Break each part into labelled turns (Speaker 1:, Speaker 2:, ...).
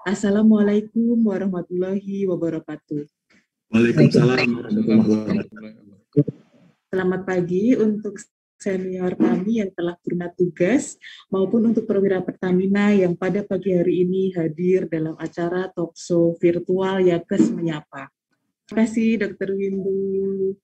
Speaker 1: Assalamualaikum warahmatullahi wabarakatuh.
Speaker 2: Waalaikumsalam warahmatullahi wabarakatuh.
Speaker 1: Selamat pagi untuk senior kami yang telah purna tugas maupun untuk perwira Pertamina yang pada pagi hari ini hadir dalam acara talkshow virtual Yakes Menyapa. Terima kasih Dr. Windu.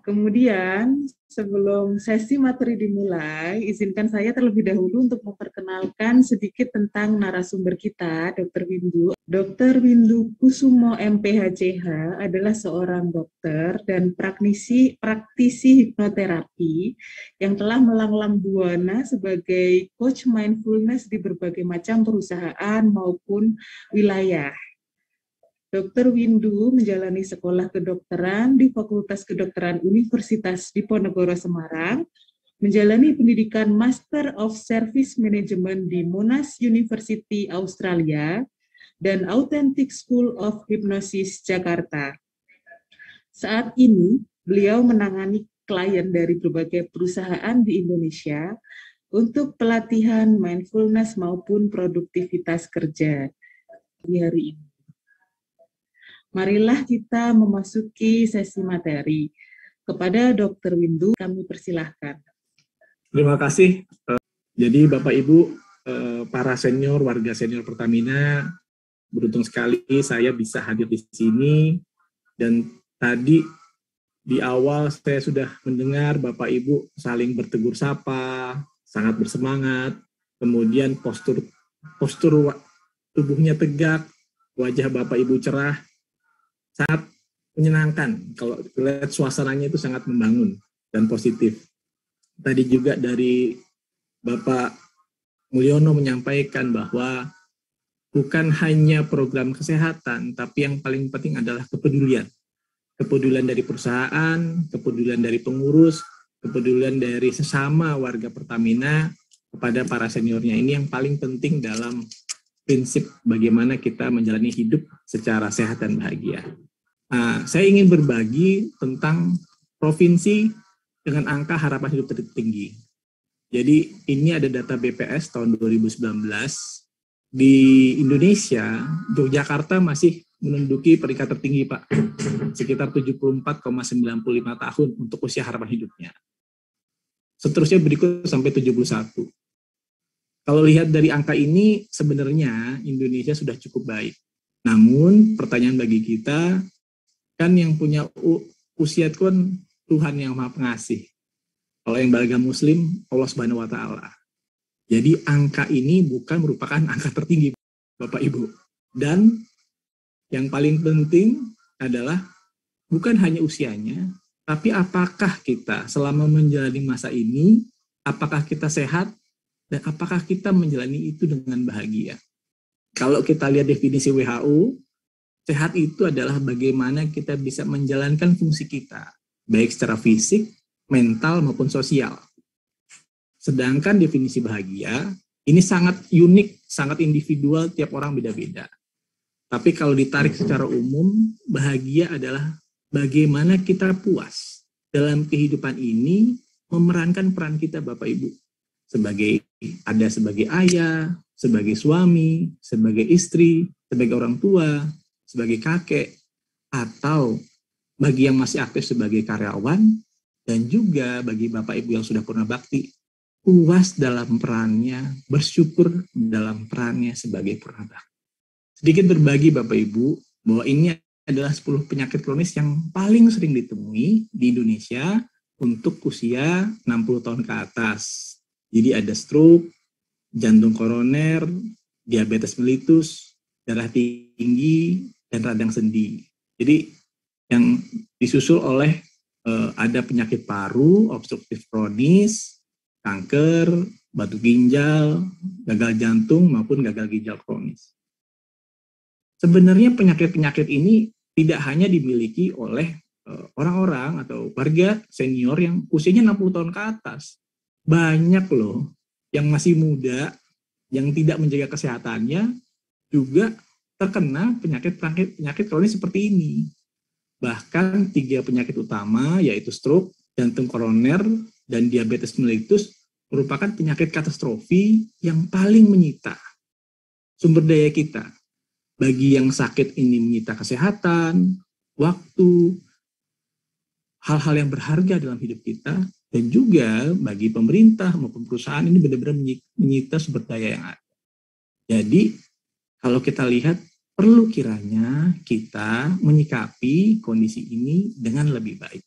Speaker 1: Kemudian, sebelum sesi materi dimulai, izinkan saya terlebih dahulu untuk memperkenalkan sedikit tentang narasumber kita, Dr. Windu. Dr. Windu Kusumo MPHCH adalah seorang dokter dan praktisi hipnoterapi yang telah melanglang buana sebagai coach mindfulness di berbagai macam perusahaan maupun wilayah. Dr. Windu menjalani sekolah kedokteran di Fakultas Kedokteran Universitas Diponegoro Semarang, menjalani pendidikan Master of Service Management di Monash University Australia, dan Authentic School of Hypnosis Jakarta. Saat ini, beliau menangani klien dari berbagai perusahaan di Indonesia untuk pelatihan mindfulness maupun produktivitas kerja di hari ini. Marilah kita memasuki sesi materi. Kepada Dr. Windu, kami persilahkan.
Speaker 2: Terima kasih. Jadi Bapak Ibu, para senior, warga senior Pertamina, beruntung sekali saya bisa hadir di sini. Dan tadi di awal saya sudah mendengar Bapak Ibu saling bertegur sapa, sangat bersemangat. Kemudian postur tubuhnya tegak, wajah Bapak Ibu cerah. Sangat menyenangkan, kalau lihat suasananya itu sangat membangun dan positif. Tadi juga dari Bapak Mulyono menyampaikan bahwa bukan hanya program kesehatan, tapi yang paling penting adalah kepedulian. Kepedulian dari perusahaan, kepedulian dari pengurus, kepedulian dari sesama warga Pertamina kepada para seniornya. Ini yang paling penting dalam prinsip bagaimana kita menjalani hidup secara sehat dan bahagia. Nah, saya ingin berbagi tentang provinsi dengan angka harapan hidup tertinggi. Jadi ini ada data BPS tahun 2019. Di Indonesia, Yogyakarta masih menduduki peringkat tertinggi, Pak. Sekitar 74,95 tahun untuk usia harapan hidupnya. Seterusnya berikut sampai 71. Kalau lihat dari angka ini, sebenarnya Indonesia sudah cukup baik. Namun, pertanyaan bagi kita, kan yang punya usia itu kan Tuhan yang Maha Pengasih. Kalau yang beragama Muslim, Allah Subhanahu wa Ta'ala. Jadi angka ini bukan merupakan angka tertinggi, Bapak Ibu. Dan yang paling penting adalah bukan hanya usianya, tapi apakah kita selama menjalani masa ini, apakah kita sehat, dan apakah kita menjalani itu dengan bahagia. Kalau kita lihat definisi WHO, sehat itu adalah bagaimana kita bisa menjalankan fungsi kita, baik secara fisik, mental, maupun sosial. Sedangkan definisi bahagia, ini sangat unik, sangat individual, tiap orang beda-beda. Tapi kalau ditarik secara umum, bahagia adalah bagaimana kita puas dalam kehidupan ini, memerankan peran kita Bapak Ibu. Sebagai ayah, sebagai suami, sebagai istri, sebagai orang tua, sebagai kakek, atau bagi yang masih aktif sebagai karyawan, dan juga bagi Bapak Ibu yang sudah purna bakti, puas dalam perannya, bersyukur dalam perannya sebagai purna bakti. Sedikit berbagi Bapak Ibu, bahwa ini adalah 10 penyakit kronis yang paling sering ditemui di Indonesia untuk usia 60 tahun ke atas. Jadi ada stroke, jantung koroner, diabetes mellitus, darah tinggi, dan radang sendi. Jadi yang disusul oleh ada penyakit paru, obstruktif kronis, kanker, batu ginjal, gagal jantung maupun gagal ginjal kronis. Sebenarnya penyakit-penyakit ini tidak hanya dimiliki oleh orang-orang atau warga senior yang usianya 60 tahun ke atas. Banyak loh yang masih muda, yang tidak menjaga kesehatannya, juga terkena penyakit kronis seperti ini. Bahkan 3 penyakit utama, yaitu stroke, jantung koroner, dan diabetes mellitus, merupakan penyakit katastrofi yang paling menyita sumber daya kita. Bagi yang sakit ini menyita kesehatan, waktu, hal-hal yang berharga dalam hidup kita, dan juga bagi pemerintah maupun perusahaan ini benar-benar menyita sumber daya yang ada. Jadi kalau kita lihat perlu kiranya kita menyikapi kondisi ini dengan lebih baik.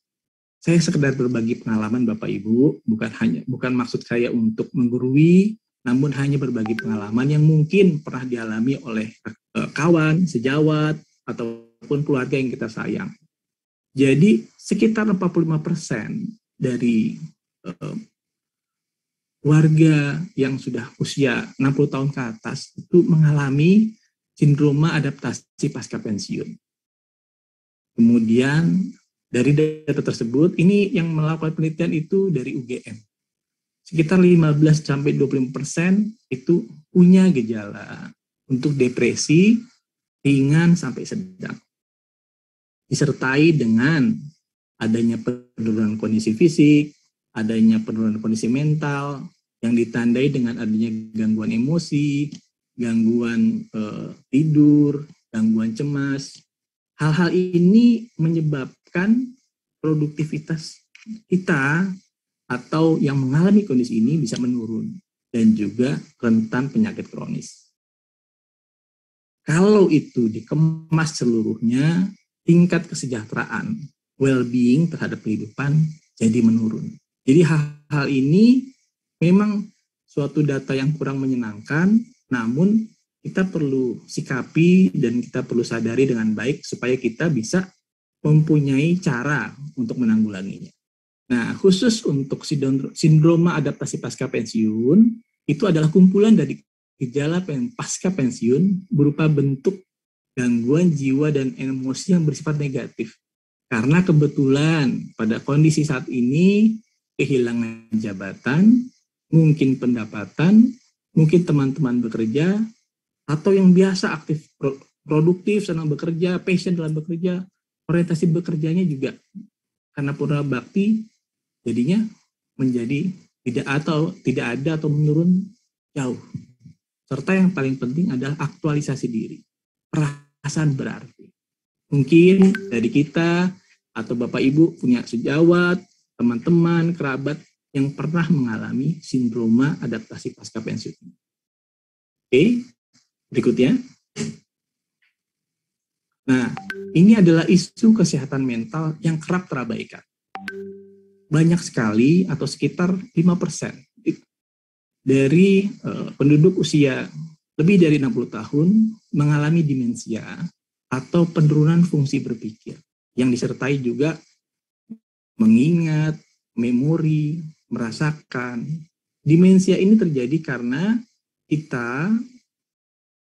Speaker 2: Saya sekedar berbagi pengalaman Bapak Ibu, bukan maksud saya untuk menggurui, namun hanya berbagi pengalaman yang mungkin pernah dialami oleh kawan, sejawat, ataupun keluarga yang kita sayang. Jadi sekitar 45% dari warga yang sudah usia 60 tahun ke atas itu mengalami sindroma adaptasi pasca pensiun. Kemudian dari data tersebut, ini yang melakukan penelitian itu dari UGM. Sekitar 15-25% itu punya gejala untuk depresi ringan sampai sedang. Disertai dengan adanya penurunan kondisi fisik, adanya penurunan kondisi mental, yang ditandai dengan adanya gangguan emosi, gangguan tidur, gangguan cemas. Hal-hal ini menyebabkan produktivitas kita atau yang mengalami kondisi ini bisa menurun dan juga rentan penyakit kronis. Kalau itu dikemas seluruhnya, tingkat kesejahteraan, well-being terhadap kehidupan jadi menurun. Jadi hal-hal ini memang suatu data yang kurang menyenangkan, namun kita perlu sikapi dan kita perlu sadari dengan baik supaya kita bisa mempunyai cara untuk menanggulanginya. Nah, khusus untuk sindroma adaptasi pasca pensiun, itu adalah kumpulan dari gejala pasca pensiun berupa bentuk gangguan jiwa dan emosi yang bersifat negatif. Karena kebetulan pada kondisi saat ini, kehilangan jabatan, mungkin pendapatan, mungkin teman-teman bekerja, atau yang biasa aktif produktif, senang bekerja, passion dalam bekerja, orientasi bekerjanya juga karena purna bakti, jadinya menjadi tidak ada atau menurun jauh. Serta yang paling penting adalah aktualisasi diri. Perasaan berarti. Mungkin dari kita atau Bapak Ibu punya sejawat, teman-teman, kerabat yang pernah mengalami sindroma adaptasi pasca pensiun. Oke, berikutnya. Nah, ini adalah isu kesehatan mental yang kerap terabaikan. Banyak sekali atau sekitar 5% dari penduduk usia lebih dari 60 tahun mengalami demensia atau penurunan fungsi berpikir yang disertai juga mengingat, memori, merasakan. Demensia ini terjadi karena kita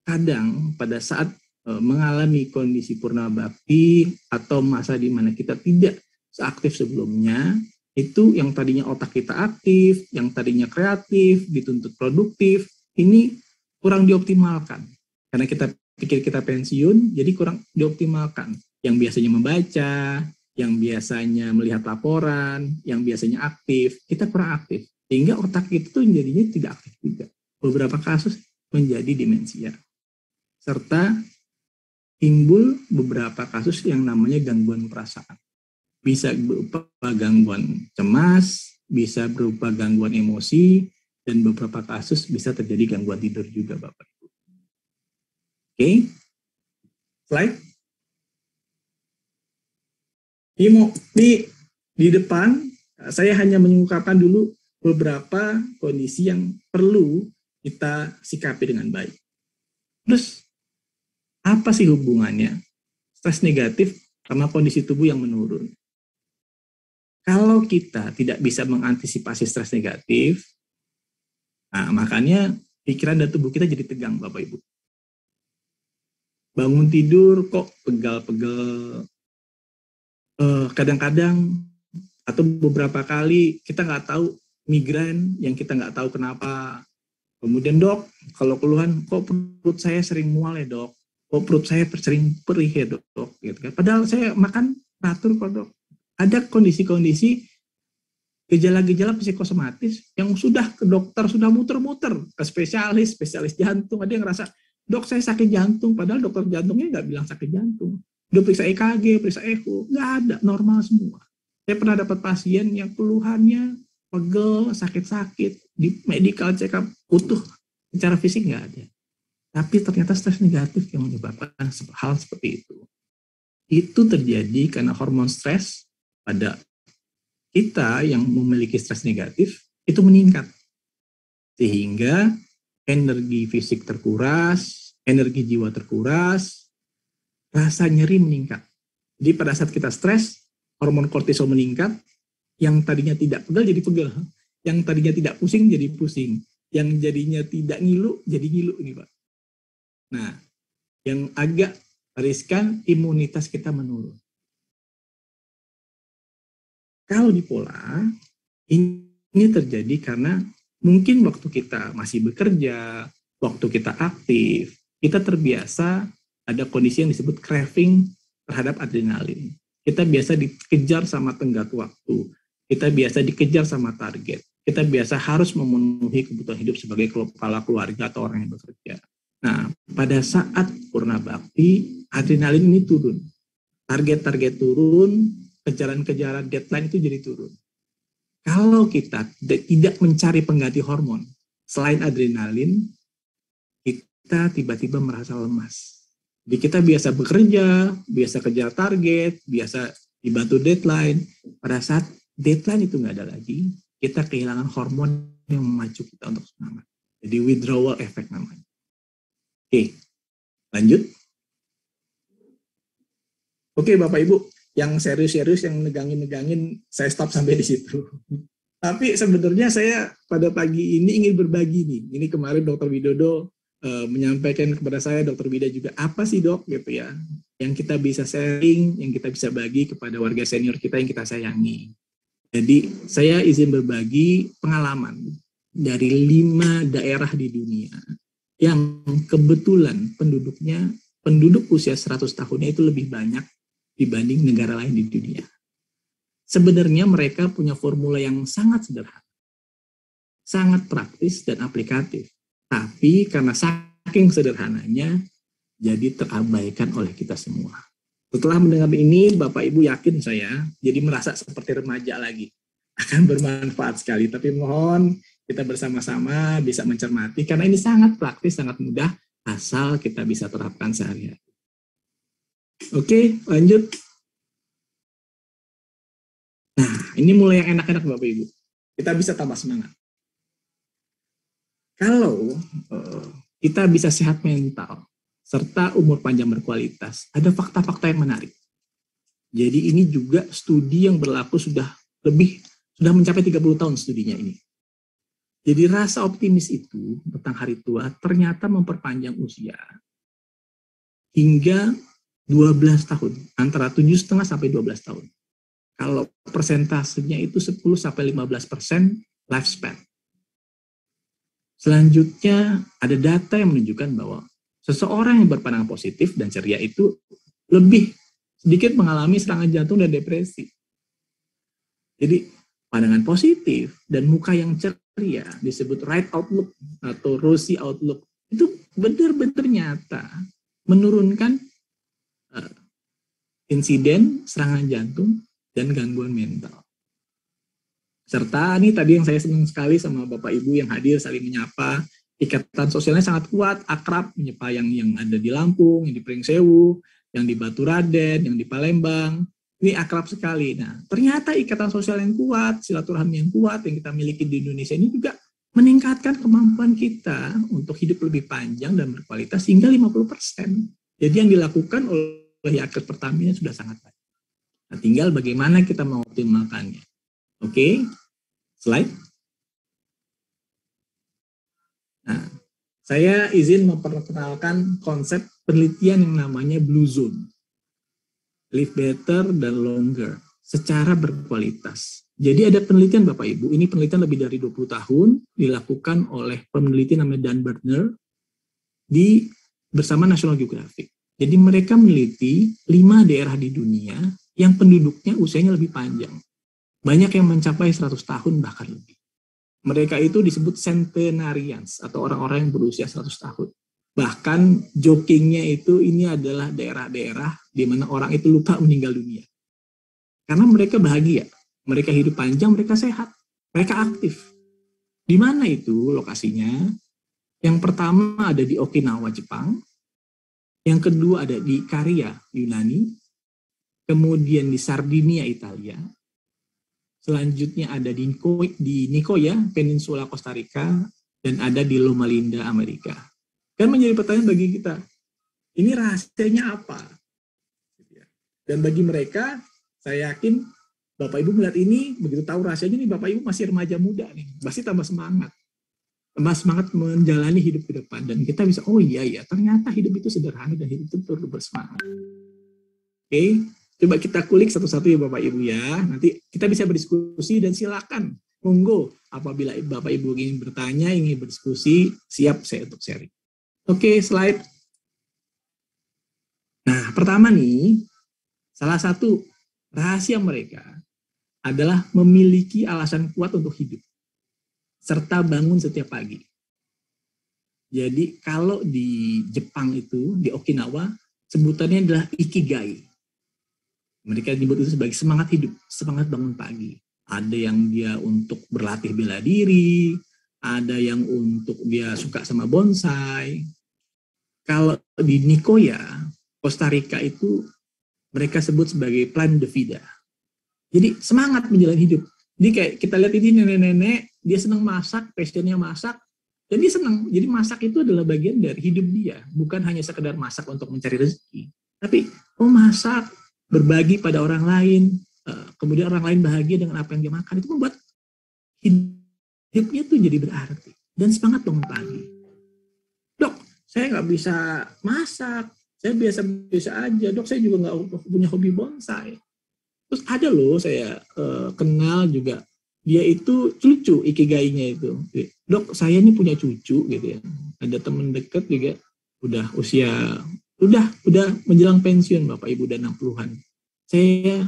Speaker 2: kadang pada saat mengalami kondisi purna bakti atau masa di mana kita tidak seaktif sebelumnya, itu yang tadinya otak kita aktif, yang tadinya kreatif, dituntut produktif, ini kurang dioptimalkan. Karena kita pikir kita pensiun, jadi kurang dioptimalkan. Yang biasanya membaca, yang biasanya melihat laporan, yang biasanya aktif, kita kurang aktif. Sehingga otak itu jadinya tidak aktif juga. Beberapa kasus menjadi demensia. Serta timbul beberapa kasus yang namanya gangguan perasaan. Bisa berupa gangguan cemas, bisa berupa gangguan emosi, dan beberapa kasus bisa terjadi gangguan tidur juga, Bapak Ibu. Oke, slide. Di depan, saya hanya mengungkapkan dulu beberapa kondisi yang perlu kita sikapi dengan baik. Terus, apa sih hubungannya stres negatif sama kondisi tubuh yang menurun? Kalau kita tidak bisa mengantisipasi stres negatif, nah makanya pikiran dan tubuh kita jadi tegang, Bapak Ibu. Bangun tidur kok pegal-pegal, kadang-kadang atau beberapa kali kita nggak tahu migrain yang kita nggak tahu kenapa. Kemudian dok, kalau keluhan kok perut saya sering mual ya dok, kok perut saya sering perih ya dok, gitu kan. Padahal saya makan teratur kok dok. Ada kondisi-kondisi gejala-gejala psikosomatis yang sudah ke dokter, sudah muter-muter ke spesialis jantung, ada yang ngerasa Dok, saya sakit jantung, padahal dokter jantungnya nggak bilang sakit jantung. Udah periksa EKG, periksa echo, nggak ada, normal semua. Saya pernah dapat pasien yang keluhannya pegel, sakit-sakit, di medical check up utuh, secara fisik nggak ada. Tapi ternyata stres negatif yang menyebabkan hal seperti itu. Itu terjadi karena hormon stres pada kita yang memiliki stres negatif itu meningkat. Sehingga energi fisik terkuras, energi jiwa terkuras, rasa nyeri meningkat. Jadi pada saat kita stres, hormon kortisol meningkat, yang tadinya tidak pegal jadi pegal, yang tadinya tidak pusing jadi pusing, yang jadinya tidak ngilu jadi ngilu ini Pak. Nah, yang agak riskan imunitas kita menurun. Kalau bipolar, ini terjadi karena mungkin waktu kita masih bekerja, waktu kita aktif, kita terbiasa ada kondisi yang disebut craving terhadap adrenalin. Kita biasa dikejar sama tenggat waktu, kita biasa dikejar sama target, kita biasa harus memenuhi kebutuhan hidup sebagai kepala keluarga atau orang yang bekerja. Nah, pada saat purna bakti, adrenalin ini turun. Target-target turun, kejaran-kejaran deadline itu jadi turun. Kalau kita tidak mencari pengganti hormon selain adrenalin, kita tiba-tiba merasa lemas. Jadi kita biasa bekerja, biasa kejar target, biasa dibantu deadline. Pada saat deadline itu nggak ada lagi, kita kehilangan hormon yang memacu kita untuk semangat. Jadi withdrawal effect namanya. Oke, lanjut. Oke, Bapak Ibu, yang serius-serius, yang negangin-negangin, saya stop sampai di situ. Tapi sebenarnya saya pada pagi ini ingin berbagi nih. Ini kemarin Dr. Widodo menyampaikan kepada saya, Dr. Bida juga, apa sih dok gitu ya, yang kita bisa sharing, yang kita bisa bagi kepada warga senior kita yang kita sayangi. Jadi saya izin berbagi pengalaman dari 5 daerah di dunia yang kebetulan penduduk usia 100 tahunnya itu lebih banyak dibanding negara lain di dunia. Sebenarnya mereka punya formula yang sangat sederhana, sangat praktis dan aplikatif. Tapi karena saking sederhananya, jadi terabaikan oleh kita semua. Setelah mendengar ini, Bapak Ibu yakin saya jadi merasa seperti remaja lagi. Akan bermanfaat sekali, tapi mohon kita bersama-sama bisa mencermati, karena ini sangat praktis, sangat mudah, asal kita bisa terapkan sehari-hari. Oke, lanjut. Nah, ini mulai yang enak-enak Bapak Ibu. Kita bisa tambah semangat. Kalau kita bisa sehat mental, serta umur panjang berkualitas, ada fakta-fakta yang menarik. Jadi ini juga studi yang berlaku sudah mencapai 30 tahun studinya ini. Jadi rasa optimis itu tentang hari tua ternyata memperpanjang usia hingga 12 tahun, antara 7,5 sampai 12 tahun. Kalau persentasenya itu 10 sampai 15% lifespan. Selanjutnya ada data yang menunjukkan bahwa seseorang yang berpandangan positif dan ceria itu lebih sedikit mengalami serangan jantung dan depresi. Jadi pandangan positif dan muka yang ceria disebut right outlook atau rosy outlook itu benar-benar nyata menurunkan insiden serangan jantung dan gangguan mental. Serta ini tadi yang saya senang sekali sama Bapak Ibu yang hadir saling menyapa, ikatan sosialnya sangat kuat, akrab, menyapa yang ada di Lampung, yang di Pringsewu, yang di Baturaden, yang di Palembang. Ini akrab sekali. Nah, ternyata ikatan sosial yang kuat, silaturahmi yang kuat yang kita miliki di Indonesia ini juga meningkatkan kemampuan kita untuk hidup lebih panjang dan berkualitas hingga 50%. Jadi yang dilakukan oleh Yakult Pertamina sudah sangat baik. Nah, tinggal bagaimana kita mengoptimalkannya. Oke, slide. Nah, saya izin memperkenalkan konsep penelitian yang namanya Blue Zone. Live better dan longer, secara berkualitas. Jadi ada penelitian Bapak Ibu, ini penelitian lebih dari 20 tahun, dilakukan oleh peneliti namanya Dan Bergner, bersama National Geographic. Jadi mereka meneliti 5 daerah di dunia yang penduduknya usianya lebih panjang. Banyak yang mencapai 100 tahun bahkan lebih. Mereka itu disebut centenarians atau orang-orang yang berusia 100 tahun. Bahkan jokingnya itu ini adalah daerah-daerah di mana orang itu lupa meninggal dunia. Karena mereka bahagia, mereka hidup panjang, mereka sehat, mereka aktif. Di mana itu lokasinya? Yang pertama ada di Okinawa, Jepang. Yang kedua ada di Caria, Yunani. Kemudian di Sardinia, Italia. Selanjutnya ada di Nicoya, Peninsula Costa Rica. Dan ada di Loma Linda, Amerika. Kan menjadi pertanyaan bagi kita, ini rahasianya apa? Dan bagi mereka, saya yakin Bapak Ibu melihat ini, begitu tahu rahasianya nih, Bapak Ibu masih remaja muda nih, pasti tambah semangat menjalani hidup ke depan. Dan kita bisa, oh iya ya, ternyata hidup itu sederhana dan hidup itu perlu bersemangat. Oke, coba kita kulik satu-satu ya Bapak Ibu ya. Nanti kita bisa berdiskusi dan silakan, monggo apabila Bapak Ibu ingin bertanya, ingin berdiskusi, siap saya untuk sharing. Oke, slide. Nah, pertama nih, salah satu rahasia mereka adalah memiliki alasan kuat untuk hidup serta bangun setiap pagi. Jadi kalau di Jepang itu, di Okinawa, sebutannya adalah ikigai. Mereka menyebut itu sebagai semangat hidup, semangat bangun pagi. Ada yang dia untuk berlatih bela diri, ada yang untuk dia suka sama bonsai. Kalau di Nicoya, Costa Rica itu mereka sebut sebagai plan de vida. Jadi semangat menjalani hidup. Jadi kayak kita lihat ini nenek-nenek, dia senang masak, passionnya masak, dan dia senang. Jadi masak itu adalah bagian dari hidup dia, bukan hanya sekedar masak untuk mencari rezeki, tapi masak, berbagi pada orang lain, kemudian orang lain bahagia dengan apa yang dia makan, itu membuat hidupnya tuh jadi berarti dan semangat bangun pagi. Dok, saya nggak bisa masak, saya biasa-biasa aja. Dok, saya juga nggak punya hobi bonsai. Terus ada loh saya kenal juga, dia itu cucu ikigainya itu. Dok, saya ini punya cucu gitu ya. Ada teman dekat juga udah usia udah menjelang pensiun Bapak Ibu, udah 60-an. Saya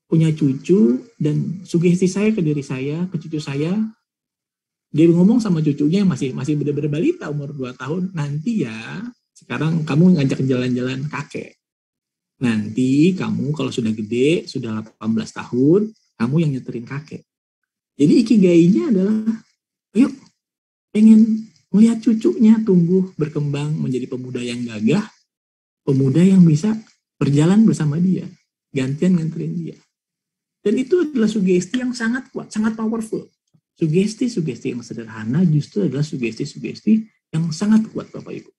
Speaker 2: punya cucu dan sugesti saya ke diri saya, ke cucu saya, dia ngomong sama cucunya yang masih benar-benar balita umur 2 tahun, nanti ya sekarang kamu ngajak jalan-jalan kakek. Nanti kamu kalau sudah gede, sudah 18 tahun, kamu yang nyeterin kakek. Jadi ikigainya adalah, yuk, pengen melihat cucunya tumbuh, berkembang, menjadi pemuda yang gagah, pemuda yang bisa berjalan bersama dia, gantian nganterin dia. Dan itu adalah sugesti yang sangat kuat, sangat powerful. Sugesti-sugesti yang sederhana justru adalah sugesti-sugesti yang sangat kuat Bapak Ibu.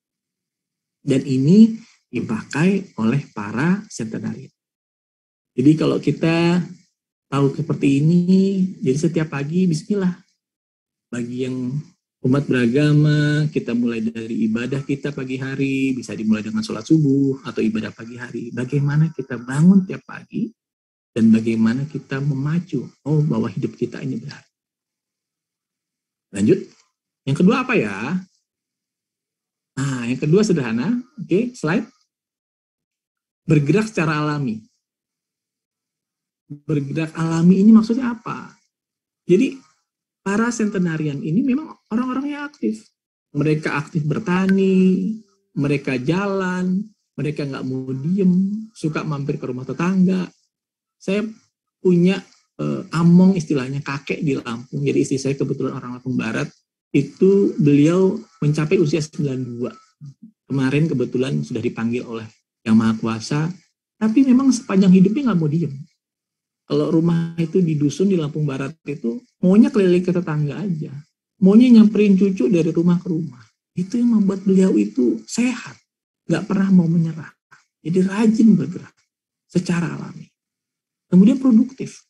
Speaker 2: Dan ini dipakai oleh para centenarian. Jadi kalau kita tahu seperti ini, jadi setiap pagi bismillah. Bagi yang umat beragama, kita mulai dari ibadah kita pagi hari, bisa dimulai dengan sholat subuh atau ibadah pagi hari. Bagaimana kita bangun tiap pagi dan bagaimana kita memacu bahwa hidup kita ini berarti. Lanjut. Yang kedua apa ya? Nah, yang kedua sederhana. Oke, slide. Bergerak secara alami. Bergerak alami ini maksudnya apa? Jadi para centenarian ini memang orang-orang yang aktif. Mereka aktif bertani, mereka jalan, mereka nggak mau diem, suka mampir ke rumah tetangga. Saya punya among istilahnya kakek di Lampung. Jadi istri saya kebetulan orang Lampung Barat. Itu beliau mencapai usia 92. Kemarin kebetulan sudah dipanggil oleh Yang Maha Kuasa, tapi memang sepanjang hidupnya nggak mau diem. Kalau rumah itu di dusun di Lampung Barat itu, maunya keliling ke tetangga aja. Maunya nyamperin cucu dari rumah ke rumah. Itu yang membuat beliau itu sehat. Nggak pernah mau menyerah. Jadi rajin bergerak secara alami. Kemudian produktif.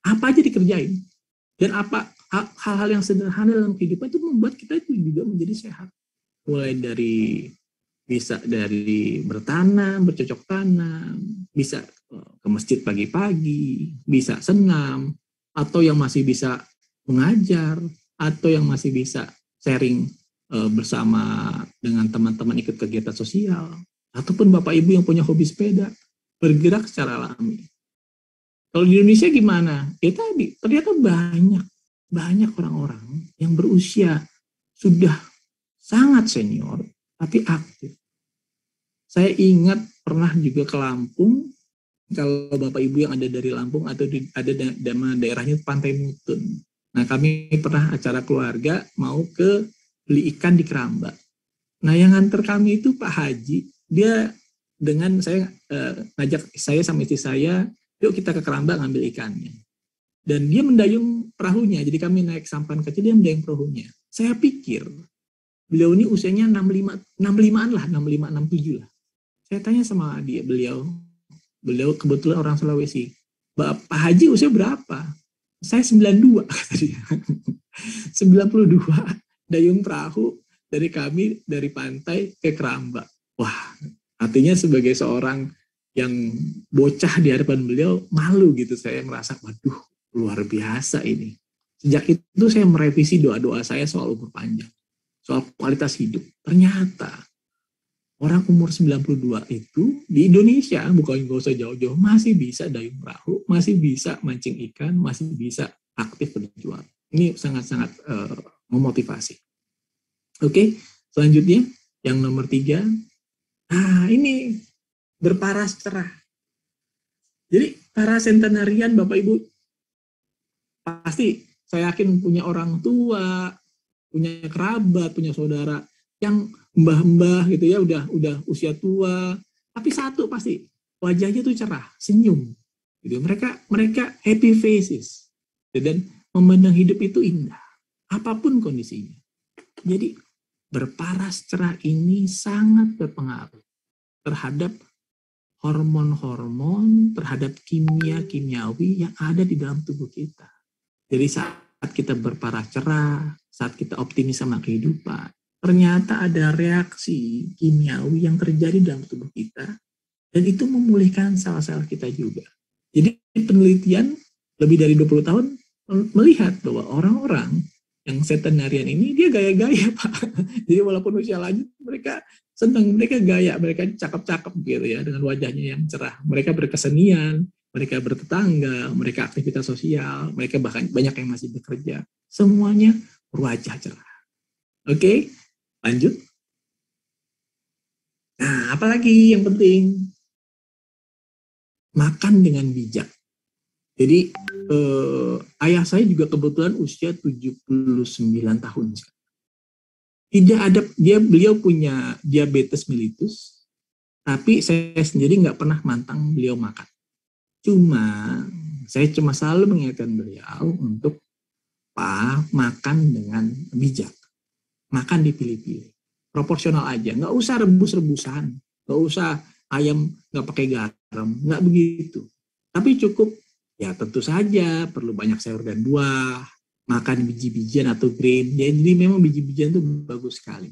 Speaker 2: Apa aja dikerjain. Dan apa hal-hal yang sederhana dalam kehidupan itu membuat kita itu juga menjadi sehat. Mulai dari bisa dari bertanam, bercocok tanam, bisa ke masjid pagi-pagi, bisa senam, atau yang masih bisa mengajar, atau yang masih bisa sharing bersama dengan teman-teman ikut kegiatan sosial, ataupun Bapak Ibu yang punya hobi sepeda, bergerak secara alami. Kalau di Indonesia gimana? Ternyata banyak orang-orang yang berusia sudah sangat senior, tapi aktif. Saya ingat pernah juga ke Lampung, kalau Bapak Ibu yang ada dari Lampung atau ada daerahnya Pantai Mutun. Nah, kami pernah acara keluarga mau ke beli ikan di Keramba. Nah, yang nganter kami itu Pak Haji, dia dengan saya ngajak saya sama istri saya, yuk kita ke Keramba ngambil ikannya. Dan dia mendayung perahunya, jadi kami naik sampan kecil, dia mendayung perahunya. Saya pikir beliau ini usianya 65-an lah, 65, 67 lah. Saya tanya sama dia, beliau kebetulan orang Sulawesi. Pak Haji usia berapa? Saya 92, kata dia. 92, dayung perahu dari kami, dari pantai ke Keramba. Wah, artinya sebagai seorang yang bocah di hadapan beliau, malu gitu. Saya merasa, waduh, luar biasa ini. Sejak itu saya merevisi doa-doa saya soal umur panjang, soal kualitas hidup. Ternyata orang umur 92 itu di Indonesia, bukan nggak usah jauh-jauh, masih bisa dayung perahu, masih bisa mancing ikan, masih bisa aktif berjuang. Ini sangat-sangat memotivasi. Oke, selanjutnya yang nomor 3. Nah, ini berparas cerah. Jadi para sentenarian Bapak Ibu pasti saya yakin punya orang tua, punya kerabat, punya saudara yang mbah-mbah gitu ya, udah usia tua, tapi satu pasti wajahnya tuh cerah, senyum gitu. Mereka happy faces dan memandang hidup itu indah apapun kondisinya. Jadi berparas cerah ini sangat berpengaruh terhadap hormon-hormon, terhadap kimia-kimiawi yang ada di dalam tubuh kita. Jadi saat kita berparas cerah, saat kita optimis sama kehidupan, ternyata ada reaksi kimiawi yang terjadi dalam tubuh kita, dan itu memulihkan sel-sel kita juga. Jadi penelitian lebih dari 20 tahun melihat bahwa orang-orang yang centenarian ini, dia gaya-gaya, Pak. Jadi walaupun usia lanjut, mereka senang, mereka gaya, mereka cakep-cakep gitu ya, dengan wajahnya yang cerah. Mereka berkesenian, mereka bertetangga, mereka aktivitas sosial, mereka bahkan banyak yang masih bekerja. Semuanya berwajah cerah. Oke? Lanjut. Nah, apalagi yang penting? Makan dengan bijak. Jadi, ayah saya juga kebetulan usia 79 tahun. Tidak ada, beliau punya diabetes mellitus, tapi saya sendiri nggak pernah mantang beliau makan. Saya cuma selalu mengingatkan beliau untuk makan dengan bijak. Makan dipilih-pilih, proporsional aja, nggak usah rebus-rebusan, nggak usah ayam nggak pakai garam, nggak begitu. Tapi cukup, ya tentu saja perlu banyak sayur dan buah, makan biji-bijian atau grain. Jadi memang biji-bijian itu bagus sekali.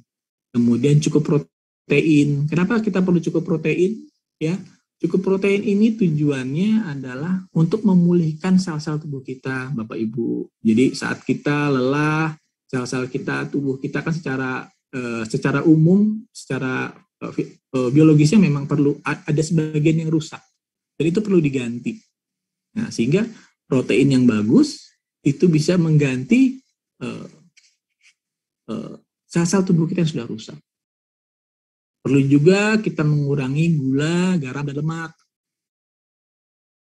Speaker 2: Kemudian cukup protein. Kenapa kita perlu cukup protein? Ya, cukup protein ini tujuannya adalah untuk memulihkan sel-sel tubuh kita, Bapak Ibu. Jadi saat kita lelah, sel-sel kita, tubuh kita kan secara umum, secara biologisnya memang perlu ada sebagian yang rusak, dan itu perlu diganti. Nah, sehingga protein yang bagus itu bisa mengganti sel-sel tubuh kita yang sudah rusak. Perlu juga kita mengurangi gula, garam, dan lemak.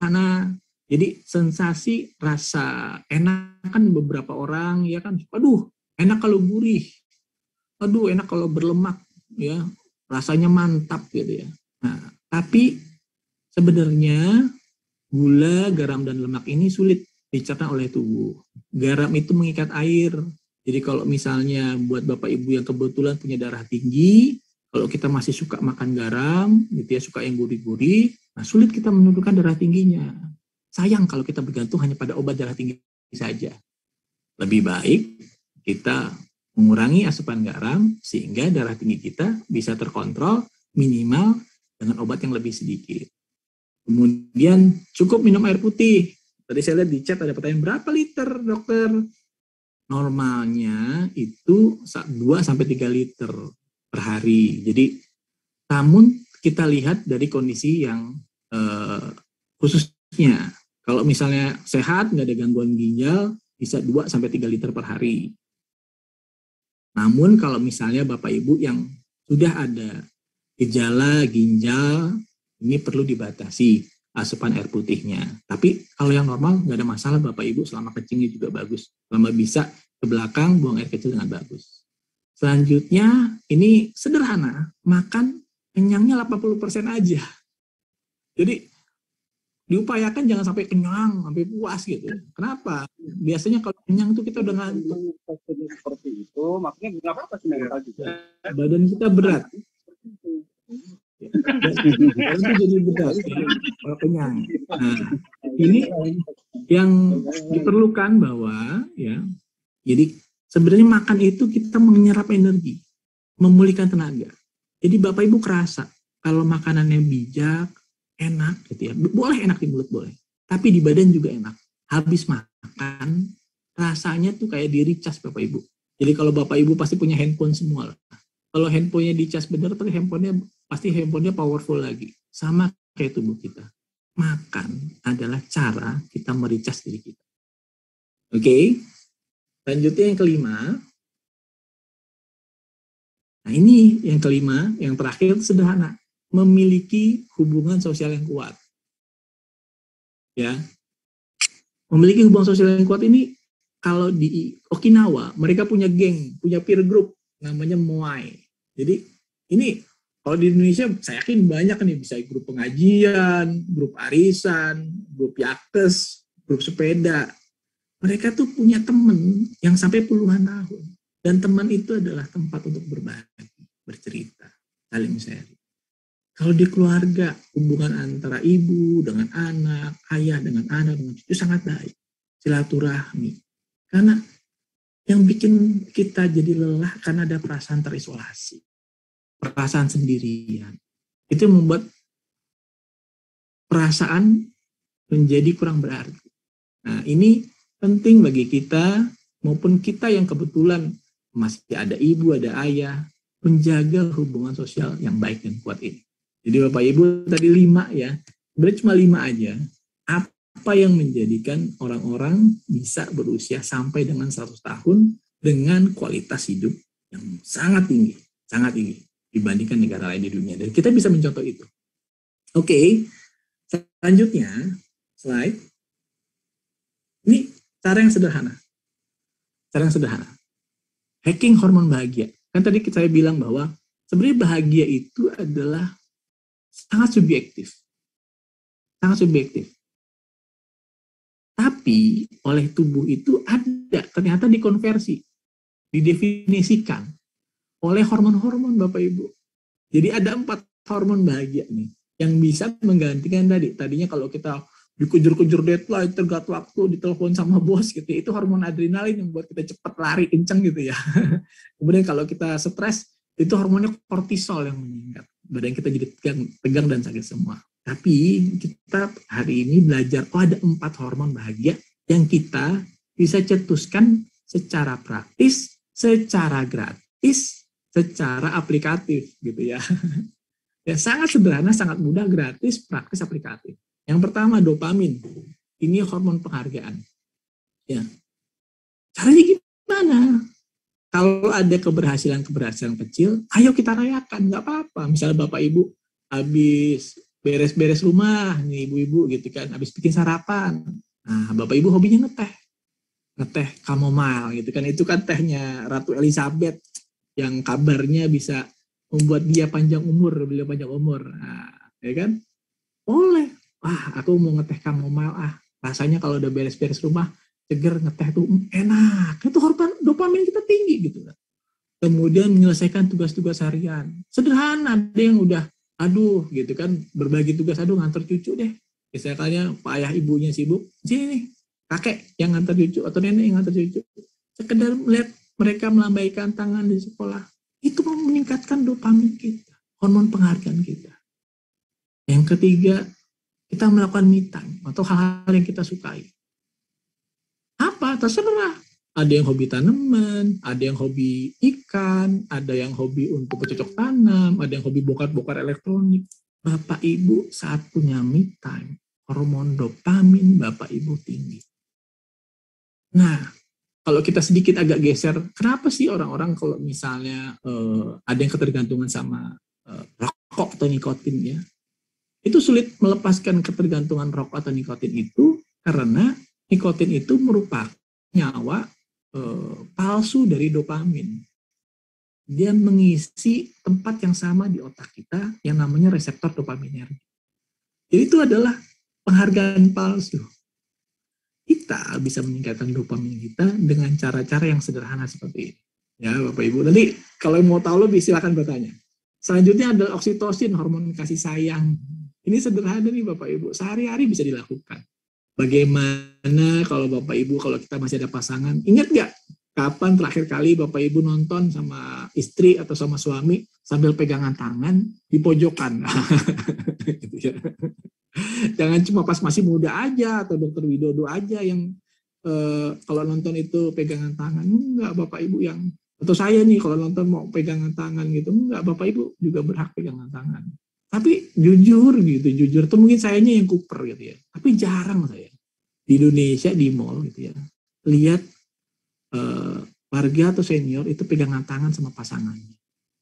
Speaker 2: Karena jadi sensasi rasa enak kan beberapa orang ya kan, aduh enak kalau gurih, aduh enak kalau berlemak, ya rasanya mantap gitu ya. Nah, tapi sebenarnya gula, garam, dan lemak ini sulit dicerna oleh tubuh. Garam itu mengikat air. Jadi kalau misalnya buat Bapak Ibu yang kebetulan punya darah tinggi, kalau kita masih suka makan garam, gitu ya, suka yang gurih-gurih, nah sulit kita menurunkan darah tingginya. Sayang kalau kita bergantung hanya pada obat darah tinggi saja. Lebih baik kita mengurangi asupan garam sehingga darah tinggi kita bisa terkontrol minimal dengan obat yang lebih sedikit. Kemudian cukup minum air putih. Tadi saya lihat di chat ada pertanyaan, berapa liter dokter? Normalnya itu 2-3 liter per hari. Jadi, namun kita lihat dari kondisi yang khususnya. Kalau misalnya sehat, nggak ada gangguan ginjal, bisa 2-3 liter per hari. Namun kalau misalnya Bapak Ibu yang sudah ada gejala ginjal, ini perlu dibatasi asupan air putihnya. Tapi kalau yang normal nggak ada masalah Bapak Ibu, selama kencingnya juga bagus. Selama bisa ke belakang buang air kecil dengan bagus. Selanjutnya ini sederhana, makan kenyangnya 80% aja. Jadi diupayakan jangan sampai kenyang, sampai puas gitu. Kenapa? Biasanya kalau kenyang itu kita udah ngantuk.
Speaker 3: Seperti itu, makanya nggak apa-apa sih mental juga.
Speaker 2: Badan kita berat. Badan itu jadi berat ya, kalau kenyang. Nah, ini yang diperlukan bahwa ya, jadi sebenarnya makan itu kita menyerap energi, memulihkan tenaga. Jadi Bapak Ibu kerasa kalau makanannya bijak, enak gitu ya. Boleh enak di mulut boleh, tapi di badan juga enak. Habis makan rasanya tuh kayak di recharge Bapak Ibu. Jadi kalau Bapak Ibu pasti punya handphone semua lah. Kalau handphonenya dicas benar, tapi handphonenya powerful lagi. Sama kayak tubuh kita. Makan adalah cara kita mericas diri kita. Oke. Lanjutnya yang kelima. Nah ini yang kelima, yang terakhir sederhana. Memiliki hubungan sosial yang kuat. Ya. Memiliki hubungan sosial yang kuat ini, kalau di Okinawa, mereka punya geng, punya peer group, namanya Moai. Jadi ini kalau di Indonesia saya yakin banyak nih, bisa grup pengajian, grup arisan, grup yakes, grup sepeda. Mereka tuh punya teman yang sampai puluhan tahun. Dan teman itu adalah tempat untuk berbagi, bercerita, saling sharing. Kalau di keluarga, hubungan antara ibu dengan anak, ayah dengan anak, dengan cucu sangat baik. Silaturahmi. Karena yang bikin kita jadi lelah karena ada perasaan terisolasi, perasaan sendirian. Itu membuat perasaan menjadi kurang berarti. Nah, ini penting bagi kita maupun kita yang kebetulan masih ada ibu, ada ayah, menjaga hubungan sosial yang baik dan kuat ini. Jadi Bapak Ibu tadi 5 ya, sebenarnya cuma 5 aja. Apa yang menjadikan orang-orang bisa berusia sampai dengan 100 tahun dengan kualitas hidup yang sangat tinggi dibandingkan negara lain di dunia. Dan kita bisa mencontoh itu. Oke, selanjutnya slide. Ini cara yang sederhana. Hacking hormon bahagia. Kan tadi saya bilang bahwa sebenarnya bahagia itu adalah sangat subjektif. Tapi oleh tubuh itu ada, ternyata dikonversi, didefinisikan oleh hormon-hormon Bapak Ibu. Jadi ada 4 hormon bahagia nih, yang bisa menggantikan tadinya kalau kita dikejar-kejar deadline, tergat waktu, ditelepon sama bos gitu, itu hormon adrenalin yang membuat kita cepat lari kenceng gitu ya. Kemudian kalau kita stres, itu hormonnya kortisol yang meningkat. Badan kita jadi tegang dan sakit semua. Tapi kita hari ini belajar, ada 4 hormon bahagia yang kita bisa cetuskan secara praktis, secara gratis, secara aplikatif gitu ya. Ya sangat sederhana, sangat mudah, gratis, praktis, aplikatif. Yang pertama dopamin. Ini hormon penghargaan. Ya. Caranya gimana? Kalau ada keberhasilan kecil, ayo kita rayakan, nggak apa-apa. Misalnya Bapak Ibu habis beres-beres rumah, nih ibu-ibu gitu kan, habis bikin sarapan. Nah, Bapak Ibu hobinya ngeteh chamomile gitu kan. Itu kan tehnya Ratu Elizabeth yang kabarnya bisa membuat dia panjang umur, beliau panjang umur. Nah, ya kan? Boleh. Wah, aku mau ngeteh chamomile rasanya kalau udah beres-beres rumah seger, ngeteh tuh enak. Itu hormon dopamin kita tinggi gitu kan. Kemudian menyelesaikan tugas-tugas harian. Sederhana, ada yang udah gitu kan, berbagi tugas, ngantar cucu deh. Misalnya Pak ayah ibunya sibuk, sini nih, kakek yang ngantar cucu atau nenek yang ngantar cucu. Sekedar melihat mereka melambaikan tangan di sekolah, itu meningkatkan dopamin kita, hormon penghargaan kita. Yang ketiga, kita melakukan me time atau hal-hal yang kita sukai. Apa? Terserah. Ada yang hobi tanaman, ada yang hobi ikan, ada yang hobi untuk bercocok tanam, ada yang hobi bongkar-bongkar elektronik. Bapak Ibu saat punya me time, hormon dopamin Bapak Ibu tinggi. Nah, kalau kita sedikit agak geser, kenapa sih orang-orang kalau misalnya ada yang ketergantungan sama rokok atau nikotin ya, itu sulit melepaskan ketergantungan rokok atau nikotin itu karena nikotin itu merupakan nyawa palsu dari dopamin. Dia mengisi tempat yang sama di otak kita yang namanya reseptor dopaminergic. Jadi itu adalah penghargaan palsu. Kita bisa meningkatkan dopamin kita dengan cara-cara yang sederhana seperti ini. Ya, Bapak Ibu. Nanti kalau mau tahu lebih silakan bertanya. Selanjutnya adalah oksitosin, hormon kasih sayang. Ini sederhana nih Bapak Ibu. Sehari-hari bisa dilakukan. Bagaimana kalau Bapak Ibu, kalau kita masih ada pasangan, ingat nggak kapan terakhir kali Bapak Ibu nonton sama istri atau sama suami sambil pegangan tangan di pojokan? Gitu ya. Jangan cuma pas masih muda aja atau Dokter Widodo aja yang kalau nonton itu pegangan tangan. Enggak, Bapak Ibu yang, atau saya nih kalau nonton mau pegangan tangan gitu, enggak, Bapak Ibu juga berhak pegangan tangan. Tapi jujur gitu, jujur. Atau mungkin sayanya yang kuper gitu ya. Tapi jarang saya di Indonesia di mall gitu ya, lihat warga atau senior itu pegangan tangan sama pasangannya.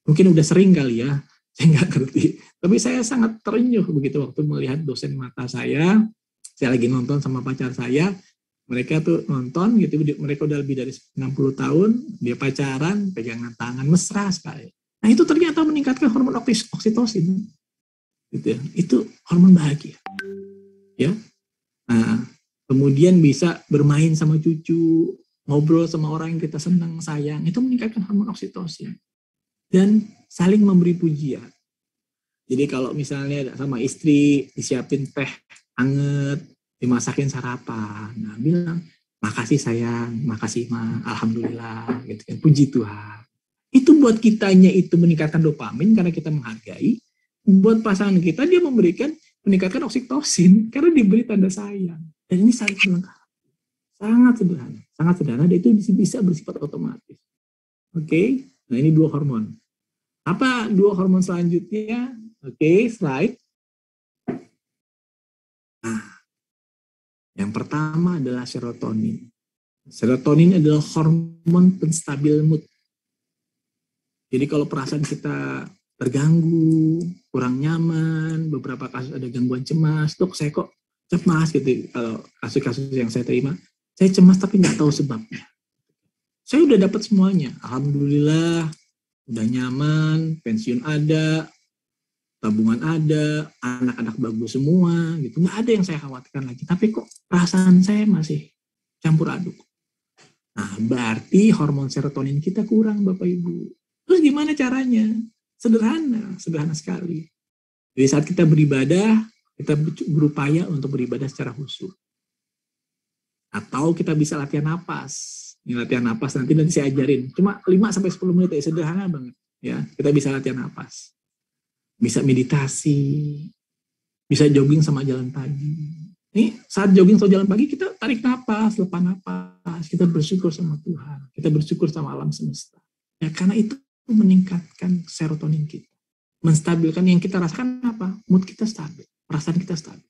Speaker 2: Mungkin udah sering kali ya, saya nggak ngerti. Tapi saya sangat terenyuh begitu waktu melihat dosen mata saya lagi nonton sama pacar saya, mereka tuh nonton gitu, mereka udah lebih dari 60 tahun, dia pacaran, pegangan tangan, mesra sekali. Nah itu ternyata meningkatkan hormon oksitosin. Gitu ya. Itu hormon bahagia. Ya. Nah, kemudian bisa bermain sama cucu, ngobrol sama orang yang kita senang, sayang, itu meningkatkan hormon oksitosin. Dan saling memberi pujian. Jadi kalau misalnya sama istri disiapin teh anget, dimasakin sarapan, nah bilang makasih sayang, makasih ma, alhamdulillah, gitu kan, puji Tuhan. Itu buat kitanya itu meningkatkan dopamin karena kita menghargai. Buat pasangan kita dia meningkatkan oksitosin karena diberi tanda sayang. Dan ini saling melengkapi. Sangat sederhana. Dan itu bisa bersifat otomatis. Oke, nah ini 2 hormon. Apa 2 hormon selanjutnya? Oke, slide. Nah, yang pertama adalah serotonin. Serotonin adalah hormon penstabil mood. Jadi kalau perasaan kita terganggu, kurang nyaman, beberapa kasus ada gangguan cemas, Dok saya kok cemas gitu. Kalau kasus-kasus yang saya terima, saya cemas tapi nggak tahu sebabnya. Saya udah dapat semuanya, alhamdulillah, udah nyaman, pensiun ada, tabungan ada, anak-anak bagus semua, gitu. Nggak ada yang saya khawatirkan lagi. Tapi kok perasaan saya masih campur aduk. Nah, berarti hormon serotonin kita kurang, Bapak Ibu. Terus gimana caranya? Sederhana sekali. Jadi saat kita beribadah, kita berupaya untuk beribadah secara khusyuk. Atau kita bisa latihan napas. Ini latihan napas nanti saya ajarin. Cuma 5-10 menit ya, sederhana banget. Ya, kita bisa latihan napas. Bisa meditasi, bisa jogging sama jalan pagi. Nih, saat jogging atau jalan pagi, kita tarik napas, lepas napas, kita bersyukur sama Tuhan, kita bersyukur sama alam semesta. Ya, karena itu meningkatkan serotonin kita. Menstabilkan yang kita rasakan apa? Mood kita stabil, perasaan kita stabil.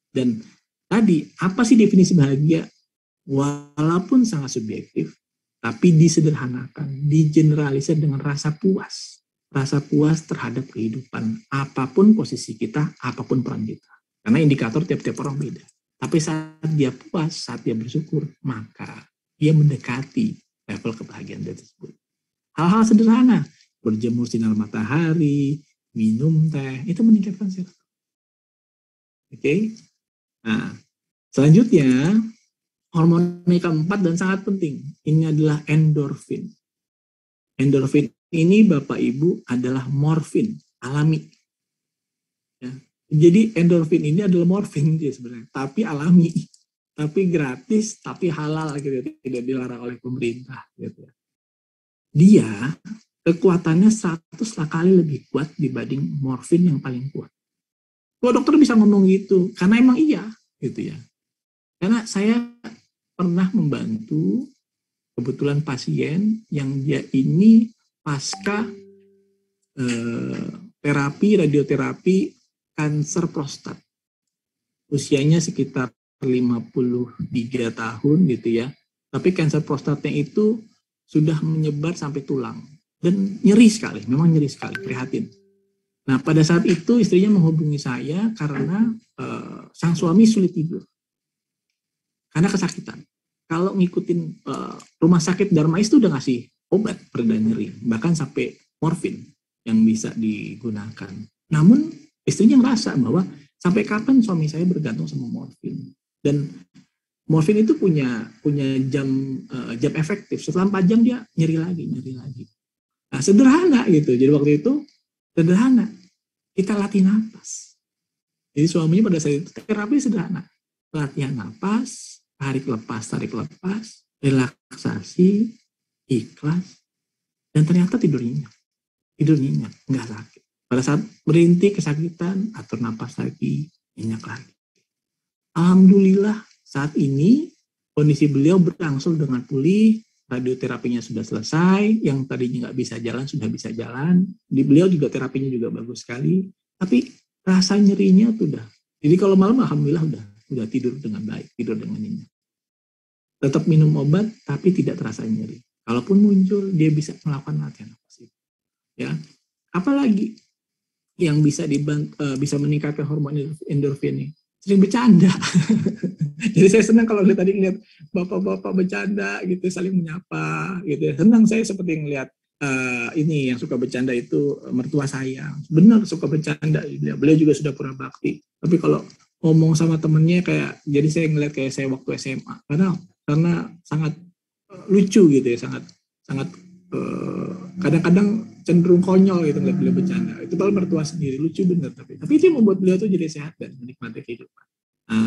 Speaker 2: Dan tadi, apa sih definisi bahagia? Walaupun sangat subjektif, tapi disederhanakan, digeneralisir dengan rasa puas. Rasa puas terhadap kehidupan, apapun posisi kita, apapun peran kita. Karena indikator tiap-tiap orang beda. Tapi saat dia puas, saat dia bersyukur, maka dia mendekati level kebahagiaan tersebut. Hal-hal sederhana, berjemur sinar matahari, minum teh, itu meningkatkan serotonin. Oke? Nah, selanjutnya, hormon yang keempat dan sangat penting, ini adalah endorfin. Endorfin ini Bapak Ibu adalah morfin alami. Ya. Jadi endorfin ini adalah morfin dia sebenarnya, tapi alami, tapi gratis, tapi halal gitu, tidak dilarang oleh pemerintah gitu. Dia kekuatannya 100 kali lebih kuat dibanding morfin yang paling kuat. Kok dokter bisa ngomong gitu? Karena emang iya gitu ya. Karena saya pernah membantu kebetulan pasien yang dia ini pasca radioterapi kanker prostat. Usianya sekitar 53 tahun gitu ya. tapi kanker prostatnya itu sudah menyebar sampai tulang dan nyeri sekali, memang nyeri sekali, prihatin. Nah, pada saat itu istrinya menghubungi saya karena sang suami sulit tidur karena kesakitan. Kalau ngikutin rumah sakit Darmais itu udah ngasih obat pereda nyeri, bahkan sampai morfin yang bisa digunakan. Namun istrinya ngerasa bahwa sampai kapan suami saya bergantung sama morfin, dan morfin itu punya jam efektif. Setelah 4 jam dia nyeri lagi. Nah, sederhana gitu. Jadi waktu itu sederhana, kita latih napas. Jadi suaminya pada saat itu terapi sederhana, latihan napas, tarik lepas, relaksasi, ikhlas, dan ternyata tidur nyenyak, nggak sakit. Pada saat berhenti kesakitan, atur napas lagi, nyenyak lagi. Alhamdulillah saat ini kondisi beliau berangsur dengan pulih, radioterapinya sudah selesai, yang tadinya nggak bisa jalan sudah bisa jalan, di beliau juga terapinya juga bagus sekali, tapi rasa nyerinya tuh udah. Jadi kalau malam alhamdulillah udah tidur dengan baik, tidur dengan nyenyak. Tetap minum obat tapi tidak terasa nyeri. Kalaupun muncul dia bisa melakukan latihan napas itu. Ya, apalagi yang bisa meningkatkan hormon endorfin ini? Sering bercanda. Jadi saya senang kalau tadi ngeliat bapak-bapak bercanda gitu, saling menyapa gitu. Senang saya seperti ngeliat ini yang suka bercanda itu mertua saya. Benar suka bercanda. Beliau juga sudah pura bakti. Tapi kalau ngomong sama temennya kayak, jadi saya ngeliat kayak saya waktu SMA. Karena sangat lucu gitu ya, sangat kadang-kadang cenderung konyol gitu ngeliat beliau bercanda. Itu kalau mertua sendiri lucu bener, tapi itu yang membuat beliau tuh jadi sehat dan menikmati kehidupan.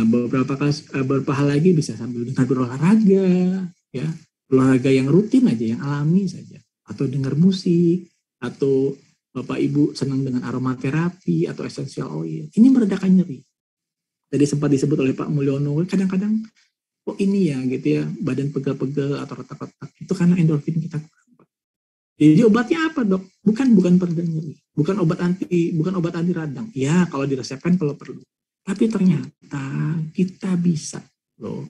Speaker 2: Beberapa hal lagi bisa sambil dengan berolahraga, ya olahraga yang rutin aja, yang alami saja, atau dengar musik, atau Bapak Ibu senang dengan aromaterapi atau essential oil. Ini meredakan nyeri. Tadi sempat disebut oleh Pak Mulyono, kadang-kadang kok ini ya gitu ya, badan pegel-pegel atau retak-retak, itu karena endorfin kita kurang. Jadi obatnya apa, Dok? Bukan pereda nyeri, bukan obat anti radang. Ya, kalau diresepkan kalau perlu. Tapi ternyata kita bisa loh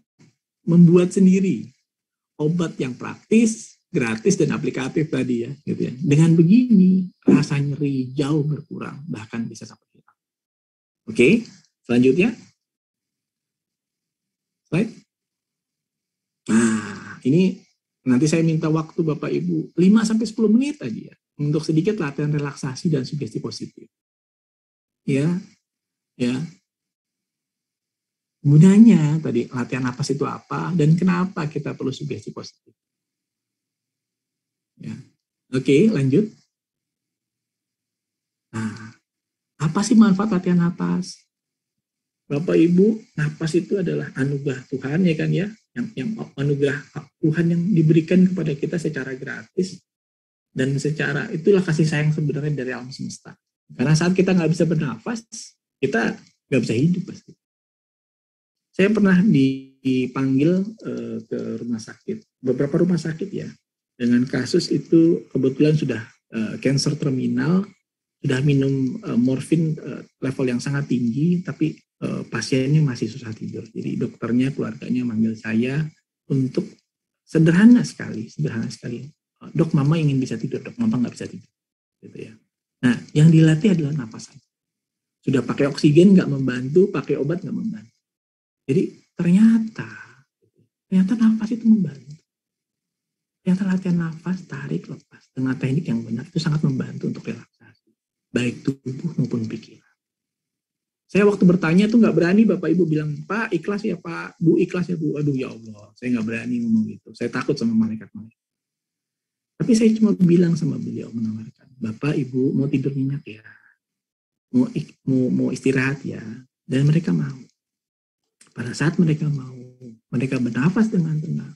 Speaker 2: membuat sendiri obat yang praktis, gratis dan aplikatif tadi ya, gitu ya. Dengan begini rasa nyeri jauh berkurang, bahkan bisa sampai hilang. Oke, selanjutnya. Slide. Nah, ini nanti saya minta waktu Bapak Ibu 5-10 menit aja ya, untuk sedikit latihan relaksasi dan sugesti positif. Ya. Gunanya tadi latihan napas itu apa dan kenapa kita perlu sugesti positif. Ya. Oke, lanjut. Nah, apa sih manfaat latihan napas? Bapak Ibu, napas itu adalah anugerah Tuhan ya kan ya, yang anugerah Tuhan yang diberikan kepada kita secara gratis, dan secara itulah kasih sayang sebenarnya dari alam semesta. Karena saat kita nggak bisa bernafas, kita nggak bisa hidup pasti. Saya pernah dipanggil ke rumah sakit, beberapa rumah sakit ya, dengan kasus itu kebetulan sudah cancer terminal, sudah minum morfin level yang sangat tinggi, tapi pasiennya masih susah tidur. Jadi dokternya, keluarganya manggil saya untuk sederhana sekali, Dok, Mama ingin bisa tidur, Dok, Mama nggak bisa tidur, gitu ya. Nah, yang dilatih adalah napasan. Sudah pakai oksigen nggak membantu, pakai obat nggak membantu. Jadi ternyata nafas itu membantu. Ternyata latihan nafas, tarik, lepas dengan teknik yang benar itu sangat membantu untuk relaksasi, baik tubuh maupun pikiran. Saya waktu bertanya tuh nggak berani, Bapak Ibu bilang, Pak ikhlas ya Pak, Bu ikhlas ya Bu. Aduh ya Allah, saya nggak berani ngomong gitu. Saya takut sama malaikat-malaikat. Tapi saya cuma bilang sama beliau, menawarkan, Bapak Ibu mau tidur nyenyak ya, mau istirahat ya, dan mereka mau. Pada saat mereka mau, mereka bernafas dengan tenang,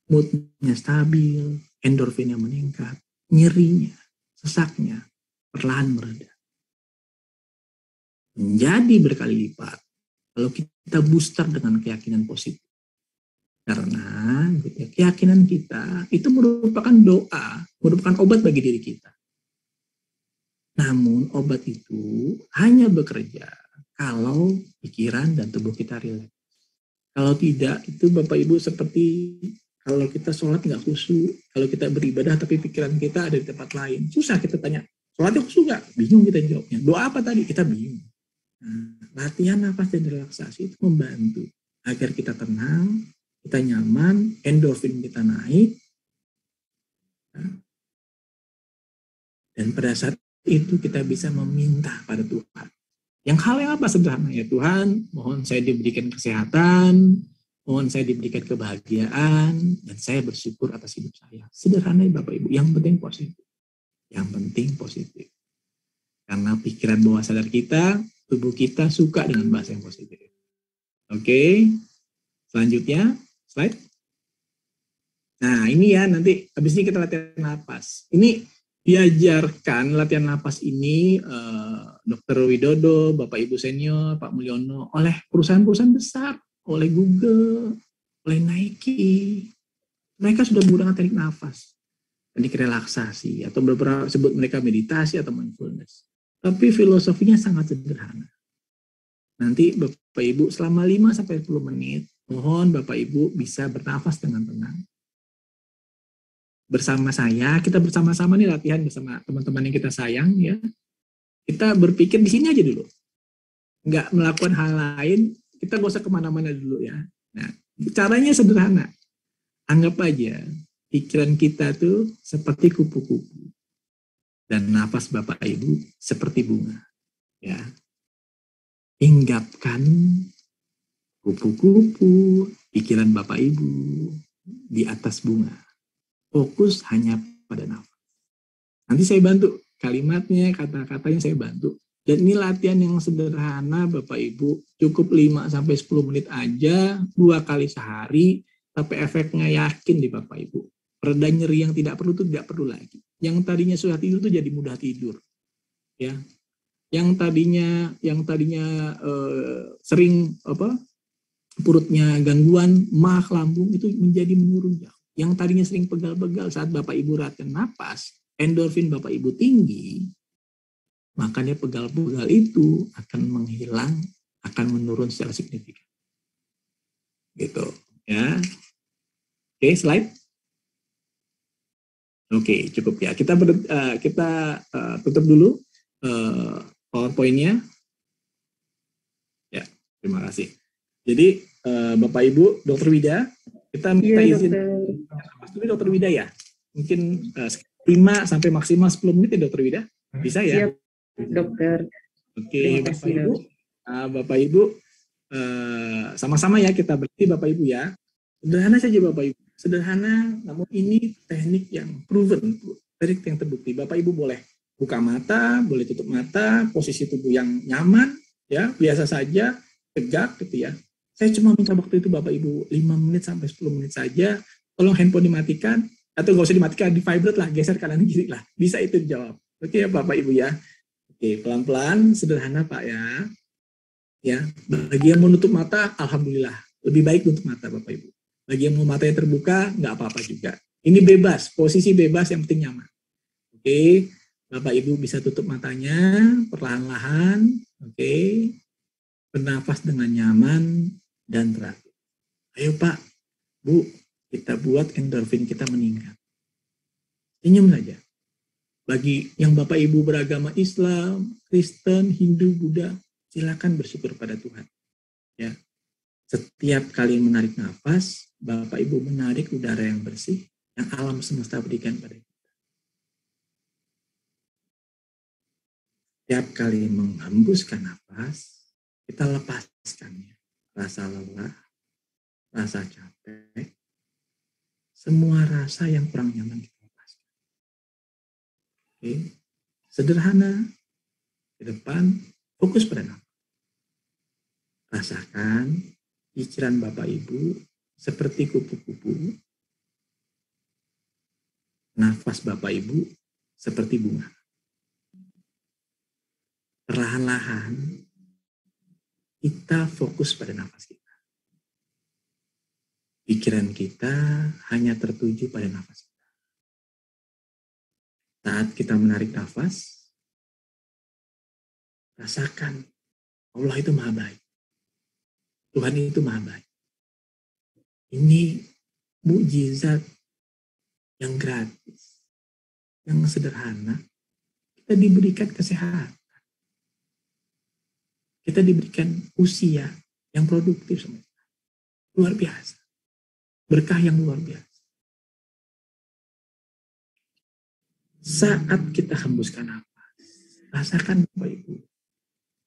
Speaker 2: moodnya stabil, endorfinnya meningkat, nyerinya, sesaknya perlahan mereda. Menjadi berkali lipat kalau kita booster dengan keyakinan positif. Karena keyakinan kita itu merupakan doa, merupakan obat bagi diri kita. Namun obat itu hanya bekerja kalau pikiran dan tubuh kita rileks. Kalau tidak, itu Bapak Ibu seperti kalau kita sholat nggak khusyuk, kalau kita beribadah tapi pikiran kita ada di tempat lain. Susah kita tanya, sholatnya khusyuk nggak? Bingung kita jawabnya. Doa apa tadi? Kita bingung. Nah, latihan nafas dan relaksasi itu membantu agar kita tenang, kita nyaman, endorfin kita naik, dan pada saat itu kita bisa meminta pada Tuhan. Yang hal yang apa sederhana ya, Tuhan, mohon saya diberikan kesehatan, mohon saya diberikan kebahagiaan, dan saya bersyukur atas hidup saya. Sederhana ya Bapak Ibu, yang penting positif. Yang penting positif. Karena pikiran bawah sadar kita, tubuh kita suka dengan bahasa yang positif. Oke, selanjutnya, slide. Nah ini ya, nanti habis ini kita latihan napas. Ini diajarkan latihan napas ini Dr. Widodo, Bapak Ibu senior, Pak Mulyono, oleh perusahaan-perusahaan besar, oleh Google, oleh Nike. Mereka sudah menggunakan teknik nafas, teknik relaksasi, atau beberapa sebut mereka meditasi atau mindfulness. Tapi filosofinya sangat sederhana. Nanti Bapak Ibu selama 5-10 menit, mohon Bapak Ibu bisa bernafas dengan tenang. Bersama saya, kita bersama-sama nih latihan bersama teman-teman yang kita sayang ya. Kita berpikir di sini aja dulu. Nggak melakukan hal lain, kita gak usah kemana-mana dulu ya. Nah, caranya sederhana. Anggap aja pikiran kita tuh seperti kupu-kupu. Dan nafas Bapak Ibu seperti bunga. Ya. Hinggapkan kupu-kupu, pikiran Bapak Ibu di atas bunga. Fokus hanya pada nafas. Nanti saya bantu kalimatnya, kata-katanya saya bantu. Dan ini latihan yang sederhana Bapak Ibu, cukup 5-10 menit aja, 2 kali sehari, tapi efeknya yakin di Bapak Ibu. Pereda nyeri yang tidak perlu itu tidak perlu lagi. Yang tadinya susah tidur itu jadi mudah tidur. Ya. Yang tadinya sering perutnya gangguan, mah, lambung itu menjadi menurun jauh. Yang tadinya sering pegal-pegal saat Bapak Ibu latihan napas, endorfin Bapak Ibu tinggi, makanya pegal-pegal itu akan menghilang, akan menurun secara signifikan. Gitu, ya. Oke, slide. Oke, cukup ya. Kita tutup dulu PowerPoint-nya. Ya, terima kasih. Jadi Bapak Ibu, Dr. Wida, kita minta izin Dr. Wida ya. Mungkin 5 sampai maksimal 10 menit ya Dr. Wida. Bisa ya?
Speaker 1: Siap, Dokter.
Speaker 2: Oke, Bapak Ibu, sama-sama ya kita berarti Bapak Ibu ya. Sederhana saja Bapak Ibu. Sederhana, namun ini teknik yang proven, teknik yang terbukti. Bapak Ibu boleh buka mata, boleh tutup mata, posisi tubuh yang nyaman, ya biasa saja, tegak gitu ya. Saya cuma minta waktu itu Bapak Ibu 5 menit sampai 10 menit saja. Tolong handphone dimatikan, atau nggak usah dimatikan, di vibrate lah, geser kanan kiri lah. Bisa itu dijawab. Oke ya Bapak Ibu ya. Oke, pelan-pelan, sederhana Pak ya. Ya, bagi yang menutup mata, alhamdulillah. Lebih baik tutup mata Bapak Ibu. Bagi yang mau matanya terbuka, nggak apa-apa juga. Ini bebas, posisi bebas yang penting nyaman. Oke, Bapak Ibu bisa tutup matanya, perlahan-lahan. Oke, bernafas dengan nyaman dan teratur. Ayo Pak, Bu, kita buat endorfin kita meningkat. Senyum saja. Bagi yang Bapak Ibu beragama Islam, Kristen, Hindu, Buddha, silakan bersyukur pada Tuhan. Ya. Setiap kali menarik nafas, Bapak Ibu menarik udara yang bersih yang alam semesta berikan pada kita. Setiap kali menghembuskan nafas, kita lepaskannya. Rasa lelah, rasa capek, semua rasa yang kurang nyaman kita lepaskan. Oke. Sederhana, di depan, fokus pada nafas. Rasakan pikiran Bapak Ibu seperti kupu-kupu. Nafas Bapak Ibu seperti bunga. Perlahan-lahan kita fokus pada nafas kita. Pikiran kita hanya tertuju pada nafas kita. Saat kita menarik nafas, rasakan Allah itu maha baik. Tuhan itu maha baik. Ini mukjizat yang gratis, yang sederhana. Kita diberikan kesehatan. Kita diberikan usia yang produktif. Luar biasa. Berkah yang luar biasa. Saat kita hembuskan napas, rasakan Bapak Ibu,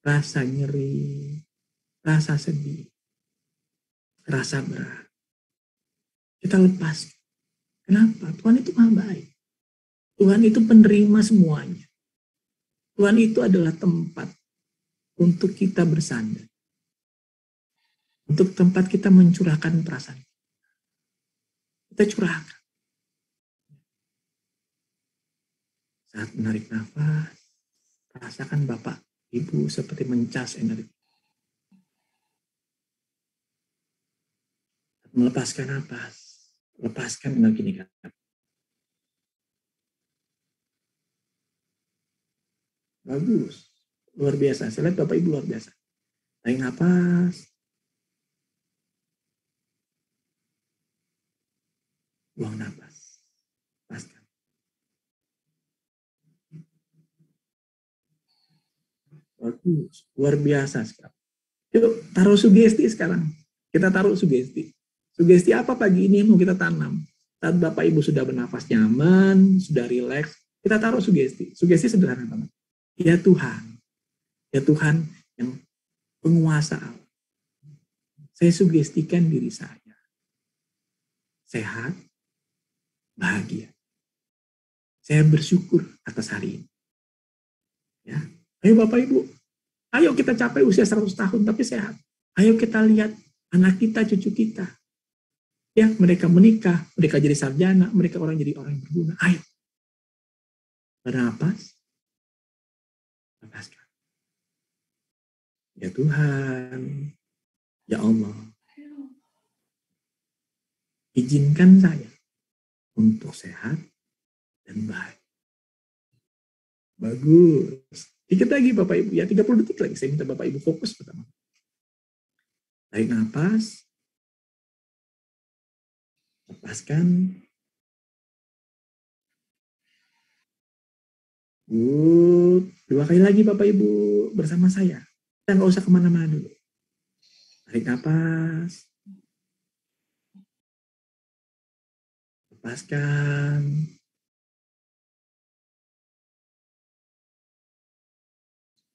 Speaker 2: rasa nyeri, rasa sedih, rasa berat. Kita lepas. Kenapa? Tuhan itu maha baik. Tuhan itu penerima semuanya. Tuhan itu adalah tempat untuk kita bersandar. Untuk tempat kita mencurahkan perasaan. Kita curahkan. Saat menarik nafas, rasakan Bapak, Ibu seperti mencas energi. Saat melepaskan nafas, lepaskan energi negatif. Bagus, luar biasa. Saya lihat Bapak Ibu luar biasa. Tarik nafas, buang nafas, lepaskan. Bagus, luar biasa sekarang. Yuk, taruh sugesti sekarang. Kita taruh sugesti. Sugesti apa pagi ini mau kita tanam? Saat Bapak Ibu sudah bernafas nyaman, sudah rileks, kita taruh sugesti. Sugesti sederhana banget. Ya Tuhan yang penguasa Allah. Saya sugestikan diri saya. Sehat, bahagia. Saya bersyukur atas hari ini. Ya. Ayo Bapak Ibu, ayo kita capai usia 100 tahun tapi sehat. Ayo kita lihat anak kita, cucu kita. Ya, mereka menikah, mereka jadi sarjana, mereka jadi orang yang berguna. Ayo. Bernapas. Lepaskan. Ya Tuhan, ya Allah, izinkan saya untuk sehat dan baik. Bagus. Dikit lagi Bapak Ibu, ya 30 detik lagi. Saya minta Bapak Ibu fokus pertama. Tarik nafas. Lepaskan. Good. 2 kali lagi Bapak Ibu bersama saya. Kita nggak usah kemana-mana dulu. Tarik nafas. Lepaskan.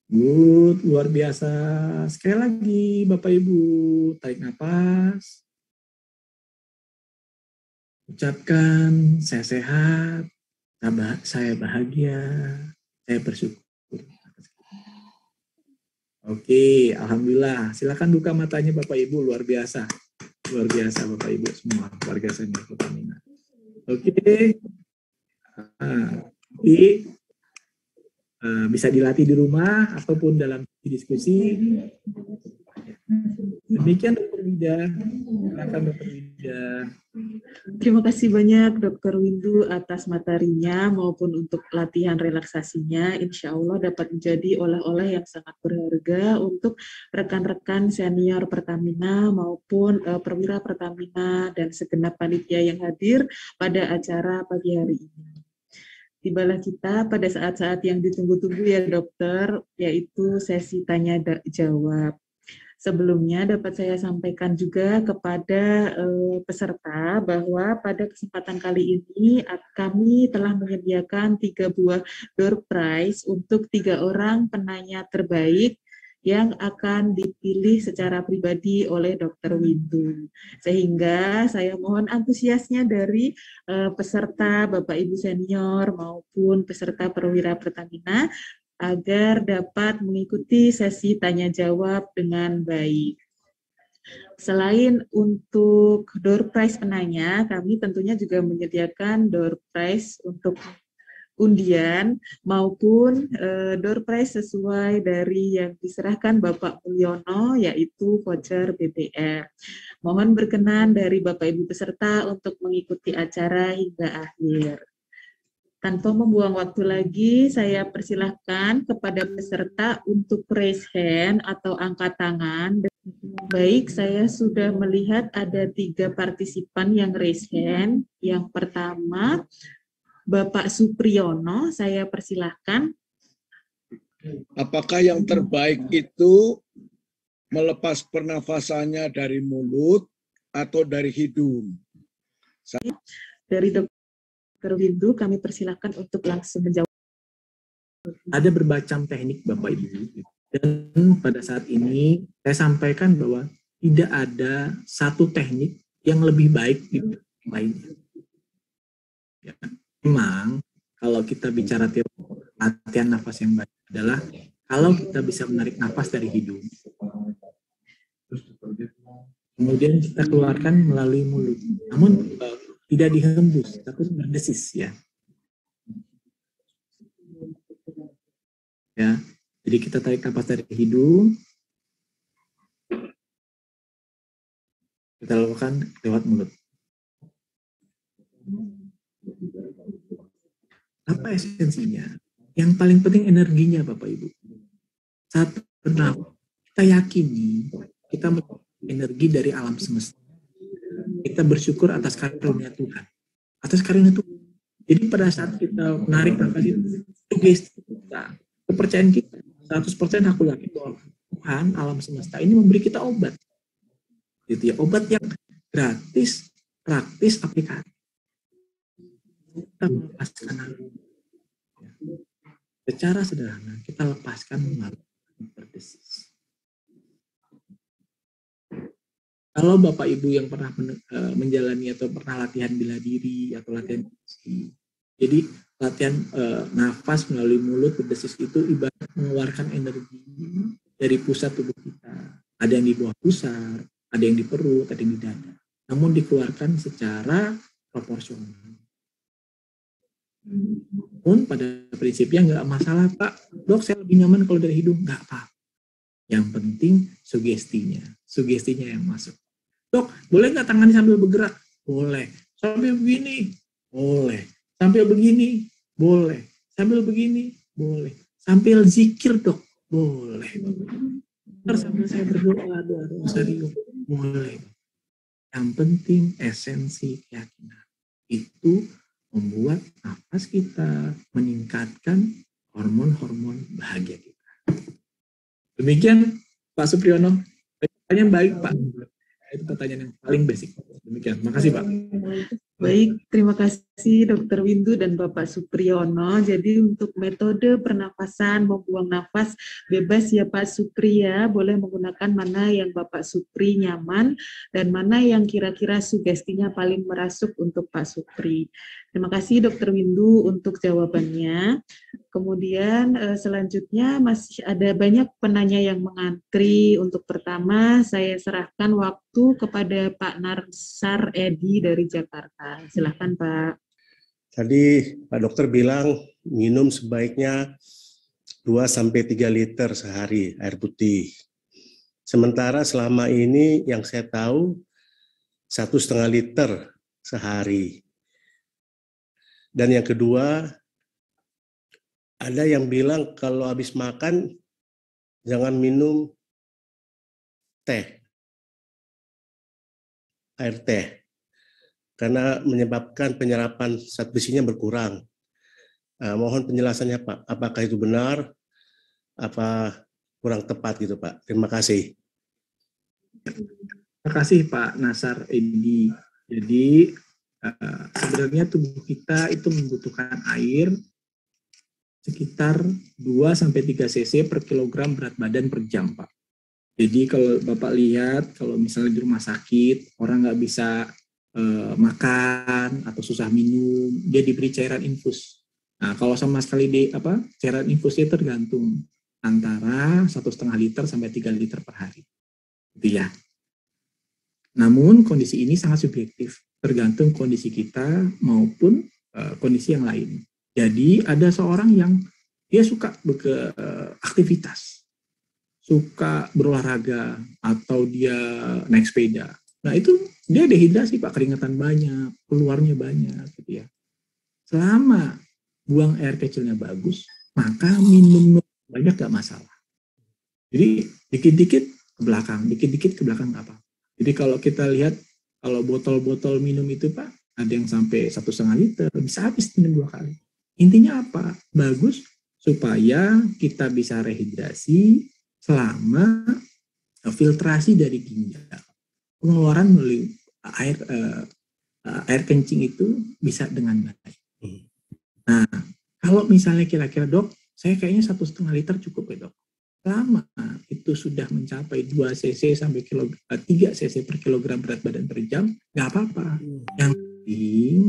Speaker 2: Good, luar biasa. Sekali lagi Bapak Ibu, tarik nafas. Ucapkan, saya sehat, saya bahagia, saya bersyukur. Oke, Alhamdulillah. Silakan buka matanya Bapak Ibu, luar biasa. Luar biasa Bapak Ibu semua, keluarga Senior Pertamina. Oke. Bisa dilatih di rumah ataupun dalam diskusi. Demikian Dr. Wida. Silakan Dr. Wida.
Speaker 1: Terima kasih banyak Dr. Windu atas materinya maupun untuk latihan relaksasinya. Insya Allah dapat menjadi oleh-oleh yang sangat berharga untuk rekan-rekan senior Pertamina maupun perwira Pertamina dan segenap panitia yang hadir pada acara pagi hari ini. Tibalah kita pada saat-saat yang ditunggu-tunggu ya dokter, yaitu sesi tanya jawab. Sebelumnya dapat saya sampaikan juga kepada peserta bahwa pada kesempatan kali ini kami telah menyediakan 3 buah door prize untuk 3 orang penanya terbaik yang akan dipilih secara pribadi oleh Dr. Windu. Sehingga saya mohon antusiasnya dari peserta Bapak Ibu senior maupun peserta perwira Pertamina agar dapat mengikuti sesi tanya jawab dengan baik. Selain untuk door prize penanya, kami tentunya juga menyediakan door prize untuk undian maupun door prize sesuai dari yang diserahkan Bapak Mulyono, yaitu voucher BBR. Mohon berkenan dari Bapak Ibu peserta untuk mengikuti acara hingga akhir. Tanpa membuang waktu lagi, saya persilahkan kepada peserta untuk raise hand atau angkat tangan. Baik, saya sudah melihat ada 3 partisipan yang raise hand. Yang pertama, Bapak Supriyono, saya persilahkan.
Speaker 4: Apakah yang terbaik itu melepas pernafasannya dari mulut atau dari hidung?
Speaker 1: Dari Dr. Windu, kami persilahkan untuk langsung menjawab.
Speaker 2: Ada bermacam teknik Bapak Ibu. Dan pada saat ini saya sampaikan bahwa tidak ada satu teknik yang lebih baik dibanding yang lainnya. Ya. Memang kalau kita bicara teori latihan nafas yang baik adalah kalau kita bisa menarik nafas dari hidung, kemudian kita keluarkan melalui mulut, namun tidak dihembus, tapi berdesis ya. Ya, jadi kita tarik nafas dari hidung, kita lakukan lewat mulut. Apa esensinya? Yang paling penting energinya, Bapak Ibu. Saat bernafas, kita yakini kita mendapat energi dari alam semesta. Kita bersyukur atas karunia Tuhan. Atas karunia Tuhan. Jadi pada saat kita menarik nafas itu, sugesti kita, kepercayaan kita, 100% aku yakin bahwa Tuhan, alam semesta ini memberi kita obat. Gitu ya, obat yang gratis, praktis, aplikatif. Kita melepaskan secara sederhana, kita lepaskan melalui berdesis. Kalau Bapak Ibu yang pernah menjalani atau pernah latihan bela diri atau latihan diskusi, jadi latihan nafas melalui mulut berdesis itu ibarat mengeluarkan energi dari pusat tubuh kita. Ada yang di bawah pusar, ada yang di perut, ada yang di dada. Namun dikeluarkan secara proporsional. Pun pada prinsipnya nggak masalah Pak, dok saya lebih nyaman kalau dari hidung, nggak apa-apa. Yang penting sugestinya yang masuk. Dok, boleh nggak tangannya sambil bergerak? Boleh. Sambil begini? Boleh. Sambil begini? Boleh. Sambil begini? Boleh. Sambil zikir dok? Boleh. Sambil saya berdoa, doa serius? Boleh. Yang penting esensi keyakinan. Itu membuat nafas kita meningkatkan hormon-hormon bahagia kita. Demikian Pak Supriyono. Pertanyaan baik Pak. Itu pertanyaan yang paling basic. Demikian. Makasih Pak.
Speaker 1: Baik, terima kasih Dr. Windu dan Bapak Supriyono. Jadi untuk metode pernafasan membuang nafas bebas ya Pak Supri ya, boleh menggunakan mana yang Bapak Supri nyaman dan mana yang kira-kira sugestinya paling merasuk untuk Pak Supri. Terima kasih Dr. Windu untuk jawabannya. Kemudian selanjutnya masih ada banyak penanya yang mengantri. Untuk pertama saya serahkan waktu kepada Pak Narsar Edi dari Jakarta. Silakan Pak.
Speaker 5: Tadi Pak Dokter bilang minum sebaiknya 2-3 liter sehari air putih. Sementara selama ini yang saya tahu 1,5 liter sehari. Dan yang kedua, ada yang bilang kalau habis makan jangan minum air teh, karena menyebabkan penyerapan zat besinya berkurang. Mohon penjelasannya Pak, apakah itu benar, apa kurang tepat gitu Pak? Terima kasih.
Speaker 2: Terima kasih Pak Nasar Edi. Jadi sebenarnya tubuh kita itu membutuhkan air sekitar 2-3 cc per kilogram berat badan per jam Pak. Jadi kalau Bapak lihat, kalau misalnya di rumah sakit, orang nggak bisa makan atau susah minum, dia diberi cairan infus. Nah, kalau sama sekali cairan infusnya tergantung antara 1,5 liter sampai 3 liter per hari. Gitu ya. Namun kondisi ini sangat subjektif, tergantung kondisi kita maupun kondisi yang lain. Jadi ada seorang yang dia suka aktivitas, suka berolahraga atau dia naik sepeda. Nah itu dia dehidrasi Pak, keringetan banyak, keluarnya banyak gitu ya. Selama buang air kecilnya bagus, maka minum banyak gak masalah. Jadi dikit-dikit ke belakang nggak apa. Jadi kalau kita lihat, kalau botol-botol minum itu Pak, ada yang sampai 1,5 liter, bisa habis minum 2 kali. Intinya apa? Bagus supaya kita bisa rehidrasi selama filtrasi dari ginjal. Pengeluaran melalui air kencing itu bisa dengan baik. Nah, kalau misalnya kira-kira dok, saya kayaknya 1,5 liter cukup ya dok. Lama itu sudah mencapai 2 cc sampai 3 cc per kilogram berat badan per jam, nggak apa-apa. Yang penting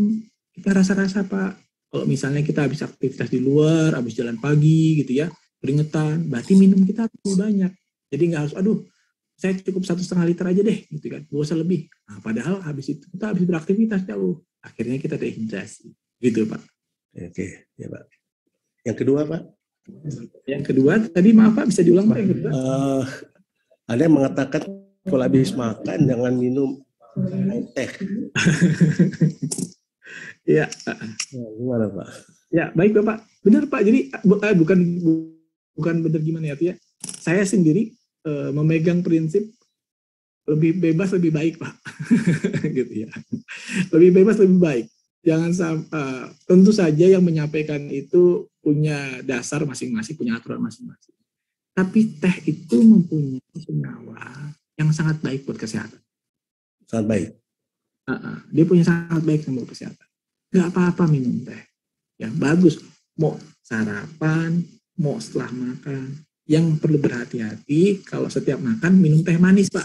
Speaker 2: kita rasa-rasa Pak. Kalau misalnya kita habis aktivitas di luar, habis jalan pagi gitu ya, keringetan, berarti minum kita lebih banyak. Jadi nggak harus, aduh, saya cukup 1,5 liter aja deh, gitu kan, nggak usah lebih. Nah, padahal habis itu kita habis beraktivitas jauh, akhirnya kita dehidrasi, gitu Pak.
Speaker 5: Oke, ya Pak. Yang kedua Pak?
Speaker 2: Yang kedua, tadi maaf Pak, bisa diulang Pak yang kedua?
Speaker 5: Ada yang mengatakan kalau habis makan jangan minum teh.
Speaker 2: Iya.
Speaker 5: Gimana Pak?
Speaker 2: Ya, baik Bapak. Benar Pak, jadi bukan benar gimana ya, artinya saya sendiri memegang prinsip lebih bebas lebih baik Pak. Gitu ya. Lebih bebas lebih baik. Jangan sampai, tentu saja yang menyampaikan itu punya dasar masing-masing, punya aturan masing-masing. Tapi teh itu mempunyai senyawa yang sangat baik buat kesehatan.
Speaker 5: Sangat baik.
Speaker 2: Dia punya sangat baik buat kesehatan. Gak apa-apa minum teh. Ya bagus. Mau sarapan, mau setelah makan. Yang perlu berhati-hati kalau setiap makan minum teh manis Pak.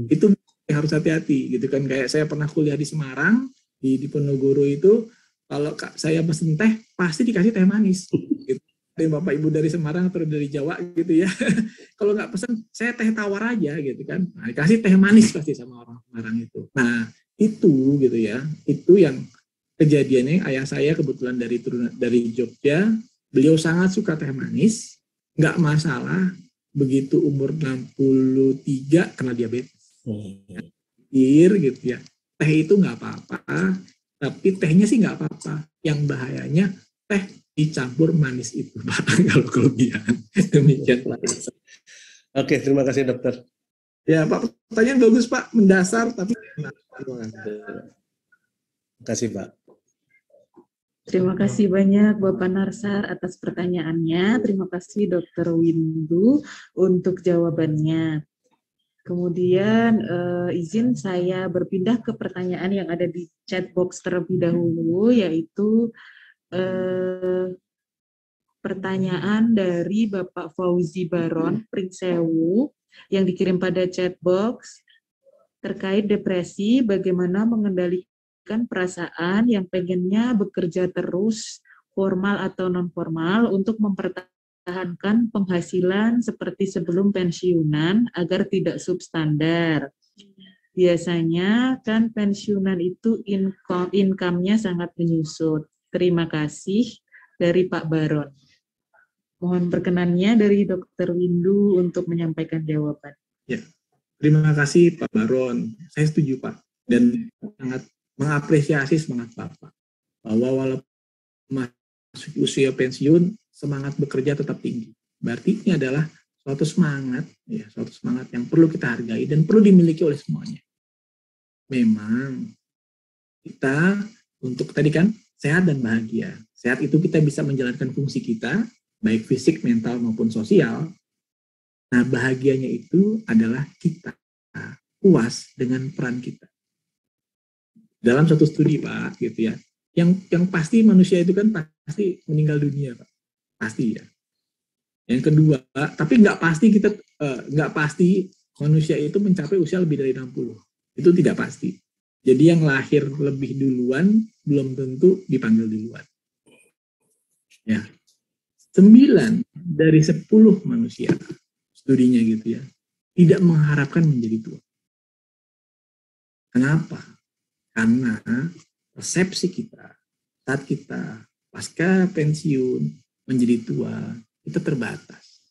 Speaker 2: Itu harus hati-hati gitu kan. Kayak saya pernah kuliah di Semarang, di Ponorogo itu, kalau saya pesen teh pasti dikasih teh manis. Gitu. Dari Bapak Ibu dari Semarang atau dari Jawa gitu ya. Kalau nggak pesen, saya teh tawar aja gitu kan. Nah, dikasih teh manis pasti sama orang Semarang itu. Nah itu gitu ya, itu yang kejadiannya. Ayah saya kebetulan dari Jogja, beliau sangat suka teh manis, nggak masalah. Begitu umur 63 kena diabetes. Gitu ya. Teh itu nggak apa-apa, tapi tehnya sih nggak apa-apa. Yang bahayanya teh dicampur manis itu Pak, kalau kelebihan. Demikian Pak.
Speaker 5: Oke, terima kasih dokter.
Speaker 2: Ya Pak, pertanyaan bagus Pak, mendasar tapi
Speaker 5: Terima kasih Pak.
Speaker 1: Terima kasih banyak Bapak Narsar atas pertanyaannya. Terima kasih Dr. Windu untuk jawabannya. Kemudian izin saya berpindah ke pertanyaan yang ada di chat box terlebih dahulu, yaitu pertanyaan dari Bapak Fauzi Baron Pringsewu yang dikirim pada chat box terkait depresi, bagaimana mengendalikan perasaan yang pengennya bekerja terus, formal atau non-formal, untuk mempertahankan penghasilan seperti sebelum pensiunan agar tidak substandar. Biasanya kan pensiunan itu income-nya sangat menyusut. Terima kasih dari Pak Baron. Mohon perkenannya dari Dr. Windu untuk menyampaikan jawaban.
Speaker 2: Ya, terima kasih Pak Baron. Saya setuju Pak, dan sangat mengapresiasi semangat Bapak bahwa walaupun masuk usia pensiun, semangat bekerja tetap tinggi. Berarti ini adalah suatu semangat, ya, suatu semangat yang perlu kita hargai dan perlu dimiliki oleh semuanya. Memang kita untuk tadi kan sehat dan bahagia. Sehat itu kita bisa menjalankan fungsi kita, baik fisik, mental maupun sosial. Nah, bahagianya itu adalah kita puas dengan peran kita. Dalam satu studi Pak, gitu ya, yang pasti manusia itu kan pasti meninggal dunia Pak, pasti ya. Yang kedua, tapi nggak pasti manusia itu mencapai usia lebih dari 60. Itu tidak pasti. Jadi yang lahir lebih duluan belum tentu dipanggil duluan. Ya. 9 dari 10 manusia, studinya gitu ya, tidak mengharapkan menjadi tua. Kenapa? Karena persepsi kita saat kita pasca pensiun menjadi tua itu terbatas.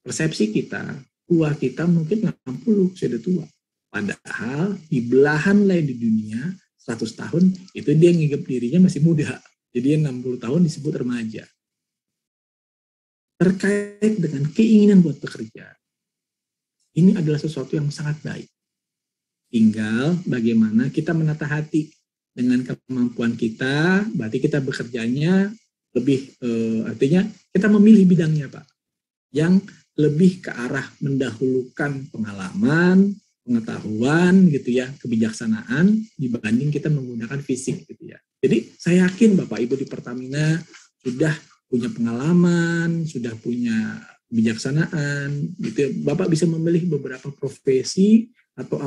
Speaker 2: Persepsi kita, tua kita mungkin 60 sudah tua. Padahal di belahan lain di dunia 100 tahun itu dia nganggap dirinya masih muda. Jadi 60 tahun disebut remaja. Terkait dengan keinginan buat bekerja, ini adalah sesuatu yang sangat baik. Tinggal bagaimana kita menata hati dengan kemampuan kita, berarti kita bekerjanya lebih, artinya kita memilih bidangnya, Pak, yang lebih ke arah mendahulukan pengalaman, pengetahuan gitu ya, kebijaksanaan dibanding kita menggunakan fisik gitu ya. Jadi saya yakin Bapak Ibu di Pertamina sudah punya pengalaman, sudah punya kebijaksanaan gitu ya. Bapak bisa memilih beberapa profesi atau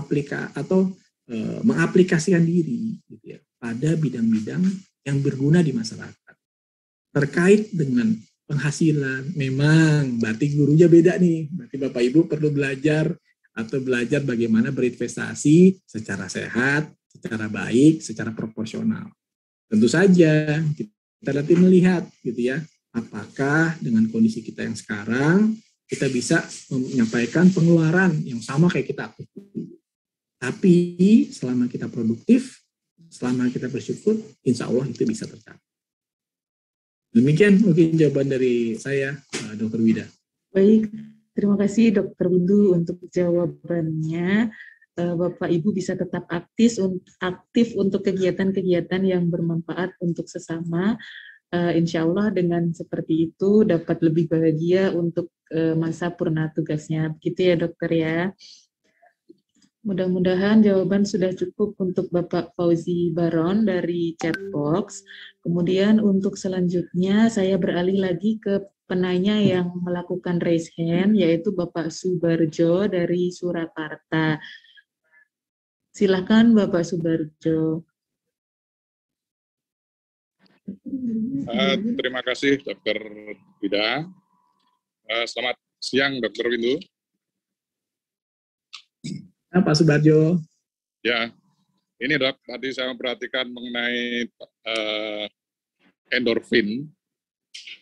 Speaker 2: mengaplikasikan diri gitu ya pada bidang-bidang yang berguna di masyarakat. Terkait dengan penghasilan, memang berarti gurunya beda nih. Berarti Bapak Ibu perlu belajar bagaimana berinvestasi secara sehat, secara baik, secara proporsional. Tentu saja kita nanti melihat gitu ya, apakah dengan kondisi kita yang sekarang kita bisa menyampaikan pengeluaran yang sama kayak kita aktif. Tapi selama kita produktif, selama kita bersyukur, insya Allah itu bisa tercapai. Demikian mungkin jawaban dari saya, Dr. Wida.
Speaker 1: Baik, terima kasih Dr. Windu untuk jawabannya. Bapak Ibu bisa tetap aktif untuk kegiatan-kegiatan yang bermanfaat untuk sesama. Insya Allah dengan seperti itu dapat lebih bahagia untuk masa purna tugasnya. Begitu ya dokter ya. Mudah-mudahan jawaban sudah cukup untuk Bapak Fauzi Baron dari chatbox. Kemudian untuk selanjutnya saya beralih lagi ke penanya yang melakukan raise hand, yaitu Bapak Subarjo dari Surakarta. Silakan Bapak Subarjo.
Speaker 6: Terima kasih Dr. Wida. Selamat siang Dr. Windu.
Speaker 2: Pak Subarjo.
Speaker 6: Ya, ini Dok, tadi saya memperhatikan mengenai endorfin.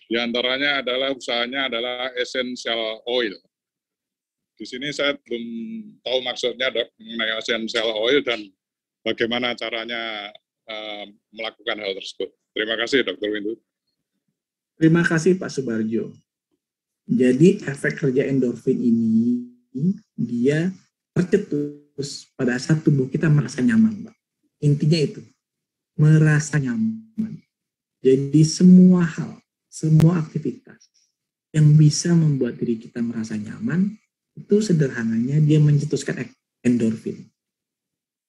Speaker 6: Di antaranya adalah usahanya adalah essential oil. Di sini saya belum tahu maksudnya Dok mengenai essential oil dan bagaimana caranya melakukan hal tersebut. Terima kasih Dr. Windu.
Speaker 2: Terima kasih Pak Subarjo. Jadi efek kerja endorfin ini dia tercetus pada saat tubuh kita merasa nyaman, Pak. Intinya itu, merasa nyaman. Jadi semua hal, semua aktivitas yang bisa membuat diri kita merasa nyaman, itu sederhananya dia mencetuskan endorfin.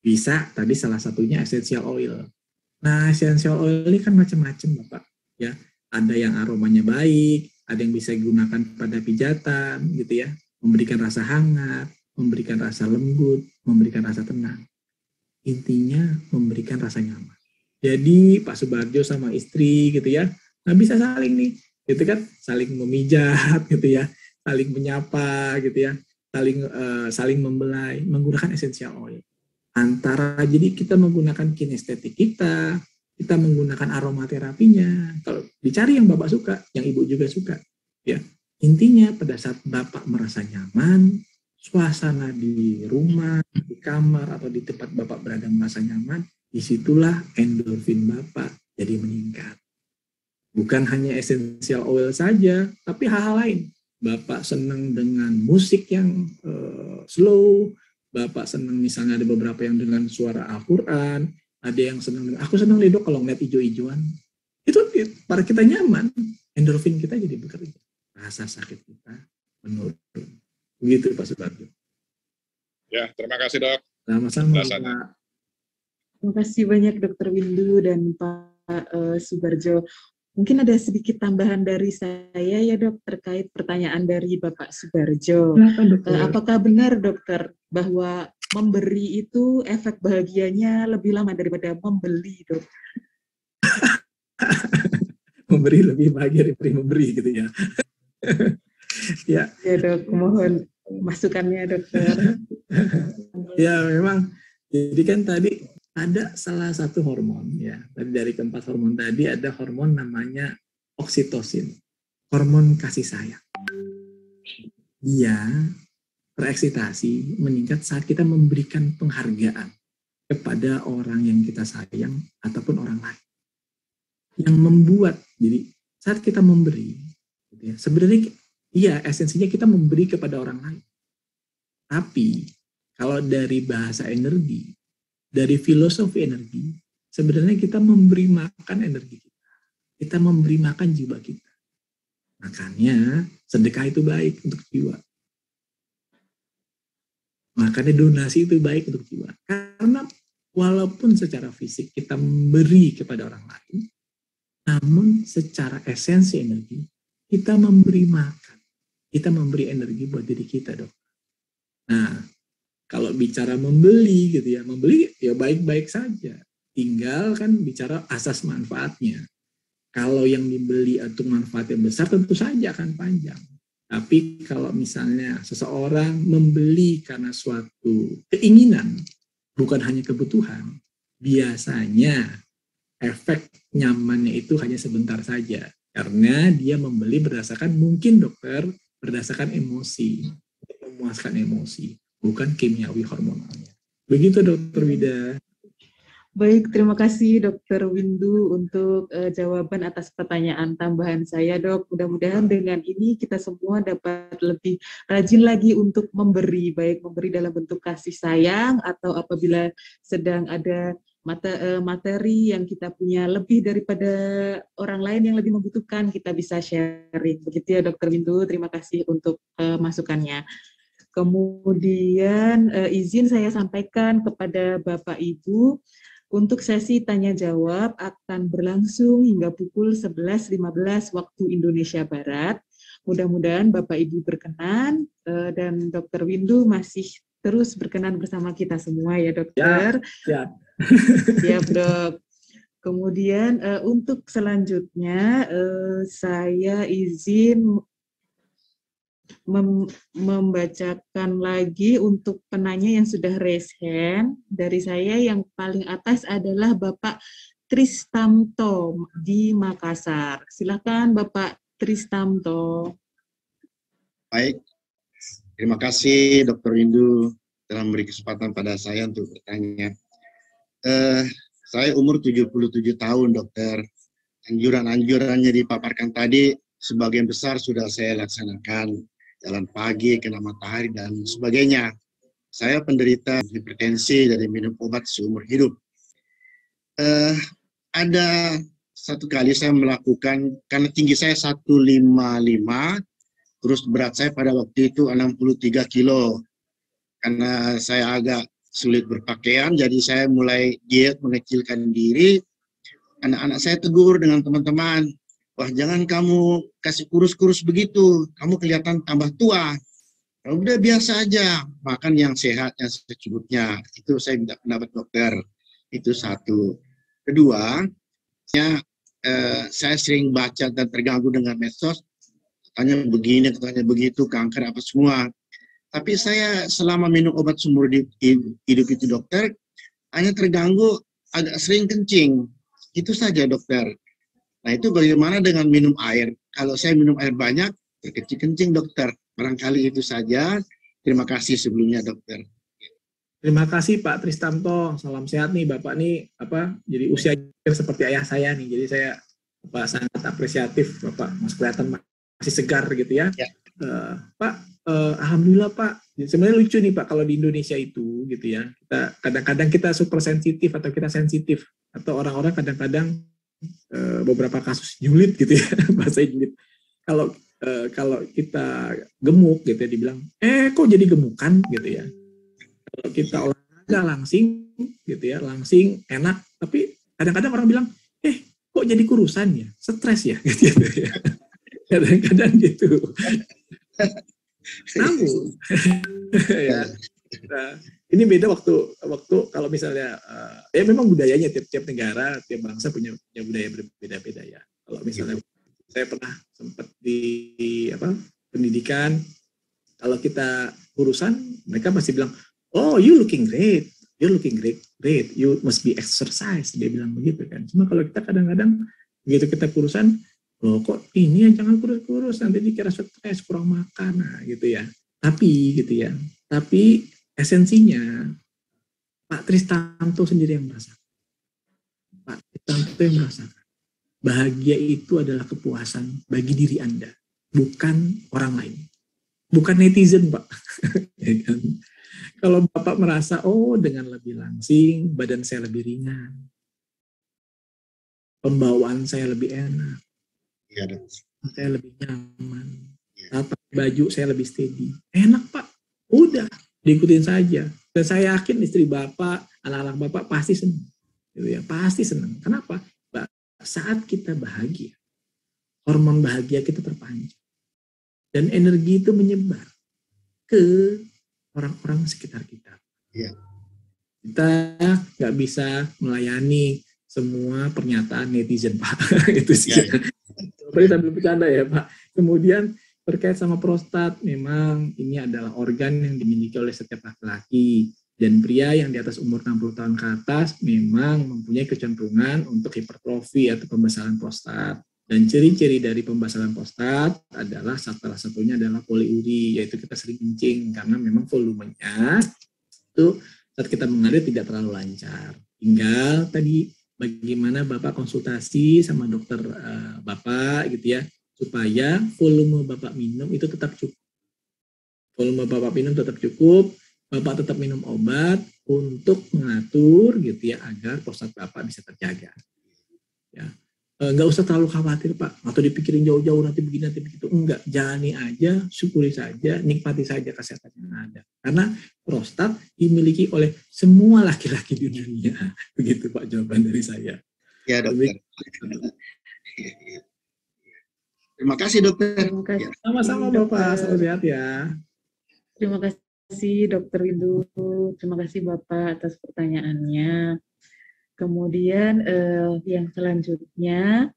Speaker 2: Bisa, tadi salah satunya essential oil. Nah, essential oil ini kan macam-macam, Bapak. Ya, ada yang aromanya baik, ada yang bisa digunakan pada pijatan, gitu ya, memberikan rasa hangat, memberikan rasa lembut, memberikan rasa tenang. Intinya memberikan rasa nyaman. Jadi Pak Subarjo sama istri gitu ya, nah bisa saling nih, gitu kan, saling memijat gitu ya, saling menyapa gitu ya, saling membelai, menggunakan essential oil. Jadi kita menggunakan kinestetik kita menggunakan aromaterapinya. Kalau dicari yang Bapak suka, yang Ibu juga suka, ya. Intinya pada saat Bapak merasa nyaman, suasana di rumah, di kamar, atau di tempat Bapak berada merasa nyaman, disitulah endorfin Bapak jadi meningkat. Bukan hanya essential oil saja, tapi hal-hal lain. Bapak senang dengan musik yang slow, Bapak senang misalnya ada beberapa yang dengan suara Al-Quran, ada yang senang, aku senang nih Dok kalau ngeliat hijau-hijauan. Itu para kita nyaman, endorfin kita jadi bekerja. Rasa sakit kita menurun. Begitu Pak Subarjo.
Speaker 6: Ya, terima kasih Dok.
Speaker 2: Sama-sama Pak.
Speaker 1: Terima kasih banyak Dr. Windu dan Pak Subarjo. Mungkin ada sedikit tambahan dari saya ya Dok terkait pertanyaan dari Bapak Subarjo. Apakah benar Dokter bahwa memberi itu efek bahagianya lebih lama daripada membeli Dok?
Speaker 2: Memberi lebih bahagia daripada memberi gitu ya. Ya
Speaker 1: Dok, mohon masukannya Dokter.
Speaker 2: Ya memang, jadi kan tadi ada salah satu hormon ya, tadi dari keempat hormon tadi ada hormon namanya oksitosin, hormon kasih sayang. Dia tereksitasi meningkat saat kita memberikan penghargaan kepada orang yang kita sayang ataupun orang lain. yang membuat, jadi saat kita memberi, gitu ya, sebenarnya iya esensinya kita memberi kepada orang lain. Tapi kalau dari bahasa energi, dari filosofi energi, sebenarnya kita memberi makan energi kita. Kita memberi makan jiwa kita. Makanya sedekah itu baik untuk jiwa. Makanya donasi itu baik untuk jiwa. Karena walaupun secara fisik kita memberi kepada orang lain, namun secara esensi energi, kita memberi makan. Kita memberi energi buat diri kita, dok. Nah, kalau bicara membeli gitu ya, membeli ya baik-baik saja. Tinggal kan bicara asas manfaatnya. Kalau yang dibeli untuk manfaatnya besar tentu saja akan panjang. Tapi kalau misalnya seseorang membeli karena suatu keinginan, bukan hanya kebutuhan, biasanya efek nyamannya itu hanya sebentar saja. Karena dia membeli berdasarkan, mungkin dokter, berdasarkan emosi, memuaskan emosi, bukan kimiawi hormonalnya. Begitu Dokter Wida.
Speaker 1: Baik, terima kasih Dr. Windu untuk jawaban atas pertanyaan tambahan saya, Dok. Mudah-mudahan dengan ini kita semua dapat lebih rajin lagi untuk memberi, baik memberi dalam bentuk kasih sayang atau apabila sedang ada materi yang kita punya lebih daripada orang lain yang lebih membutuhkan, kita bisa sharing. Begitu ya Dr. Windu, terima kasih untuk masukannya. Kemudian izin saya sampaikan kepada Bapak Ibu, untuk sesi tanya jawab akan berlangsung hingga pukul 11.15 waktu Indonesia Barat. Mudah-mudahan Bapak Ibu berkenan dan Dr. Windu masih terus berkenan bersama kita semua ya dokter.
Speaker 2: Ya.
Speaker 1: Siap dok. Kemudian untuk selanjutnya saya izin membacakan lagi untuk penanya yang sudah raise hand. Dari saya yang paling atas adalah Bapak Tristamto di Makassar. Silakan Bapak Tristamto.
Speaker 7: Baik, terima kasih Dr. Windu telah memberi kesempatan pada saya untuk bertanya. Saya umur 77 tahun dokter. Anjuran-anjurannya dipaparkan tadi sebagian besar sudah saya laksanakan. Jalan pagi, kena matahari, dan sebagainya. Saya penderita hipertensi dari minum obat seumur hidup. Ada satu kali saya melakukan, karena tinggi saya 155, terus berat saya pada waktu itu 63 kilo. Karena saya agak sulit berpakaian, jadi saya mulai diet, mengecilkan diri. Anak-anak saya tegur dengan teman-teman, wah jangan kamu kasih kurus-kurus begitu, kamu kelihatan tambah tua. Udah biasa aja, makan yang sehat, yang secukupnya. Itu saya minta pendapat dokter. Itu satu. Kedua, saya sering baca dan terganggu dengan medsos, katanya begini, katanya begitu, kanker apa semua. Tapi saya selama minum obat seumur hidup itu dokter, hanya terganggu agak sering kencing. Itu saja dokter. Nah itu bagaimana dengan minum air? Kalau saya minum air banyak, kencing dokter. Barangkali itu saja. Terima kasih sebelumnya dokter.
Speaker 2: Terima kasih Pak Tristamto. Salam sehat nih Bapak nih jadi usia seperti ayah saya nih. Jadi saya sangat apresiatif Bapak. Masih kelihatan masih segar gitu ya. Pak, alhamdulillah Pak. Sebenarnya lucu nih Pak kalau di Indonesia itu gitu ya. Kita kadang-kadang kita super sensitif atau kita sensitif atau orang-orang kadang-kadang beberapa kasus julid gitu ya, bahasa julid. Kalau kita gemuk gitu ya, dibilang, kok jadi gemukan gitu ya. Kalau kita olahraga langsing gitu ya, langsing enak, tapi kadang-kadang orang bilang, kok jadi kurusan ya, stres ya gitu ya. Kadang-kadang gitu. Namun, ya. Nah, ini beda waktu kalau misalnya ya memang budayanya tiap negara, tiap bangsa punya budaya berbeda-beda ya. Kalau misalnya saya pernah sempat di pendidikan, kalau kita kurusan mereka pasti bilang, oh you looking great, you must be exercise, dia bilang begitu kan. Cuma kalau kita kadang-kadang begitu kita kurusan, loh kok ini ya jangan kurus-kurus, nanti dikira stres, kurang makan, nah gitu ya. Tapi esensinya Pak Tristamto sendiri yang merasakan. Pak Tristamto yang merasakan bahagia itu adalah kepuasan bagi diri Anda, bukan orang lain. Bukan netizen, Pak. Ya kan? Kalau Bapak merasa, oh dengan lebih langsing, badan saya lebih ringan, pembawaan saya lebih enak,
Speaker 7: Iya, Dok.
Speaker 2: saya lebih nyaman, tata baju saya lebih steady. Enak, Pak. Udah, diikutin saja. Dan saya yakin istri Bapak, anak-anak Bapak pasti senang. Gitu ya, pasti senang. Kenapa? Saat kita bahagia, hormon bahagia kita terpancar. Dan energi itu menyebar ke orang-orang sekitar kita.
Speaker 7: Iya.
Speaker 2: Kita nggak bisa melayani semua pernyataan netizen, Pak. Itu sih.
Speaker 7: Ya, ya.
Speaker 2: Tapi sambil bercanda ya, Pak. Kemudian terkait sama prostat, memang ini adalah organ yang dimiliki oleh setiap laki-laki. Dan pria yang di atas umur 60 tahun ke atas memang mempunyai kecenderungan untuk hipertrofi atau pembesaran prostat. Dan ciri-ciri dari pembesaran prostat adalah salah satunya adalah poliuri, yaitu kita sering kencing karena memang volumenya itu saat kita mengalir tidak terlalu lancar. Tinggal tadi bagaimana Bapak konsultasi sama dokter Bapak gitu ya, supaya volume Bapak minum itu tetap cukup. Volume Bapak minum tetap cukup, Bapak tetap minum obat untuk mengatur gitu ya agar prostat Bapak bisa terjaga. Ya. Nggak usah terlalu khawatir, Pak, atau dipikirin jauh-jauh nanti begini nanti begitu. Enggak, jalani aja, syukuri saja, nikmati saja kesehatan yang ada. Karena prostat dimiliki oleh semua laki-laki di dunia. Begitu, Pak, jawaban dari saya.
Speaker 7: Ya, dokter. Terima kasih, dokter.
Speaker 1: Terima kasih.
Speaker 2: Sama-sama, Bapak. Selamat sehat ya.
Speaker 1: Terima kasih, Dokter Windu. Terima kasih, Bapak, atas pertanyaannya. Kemudian yang selanjutnya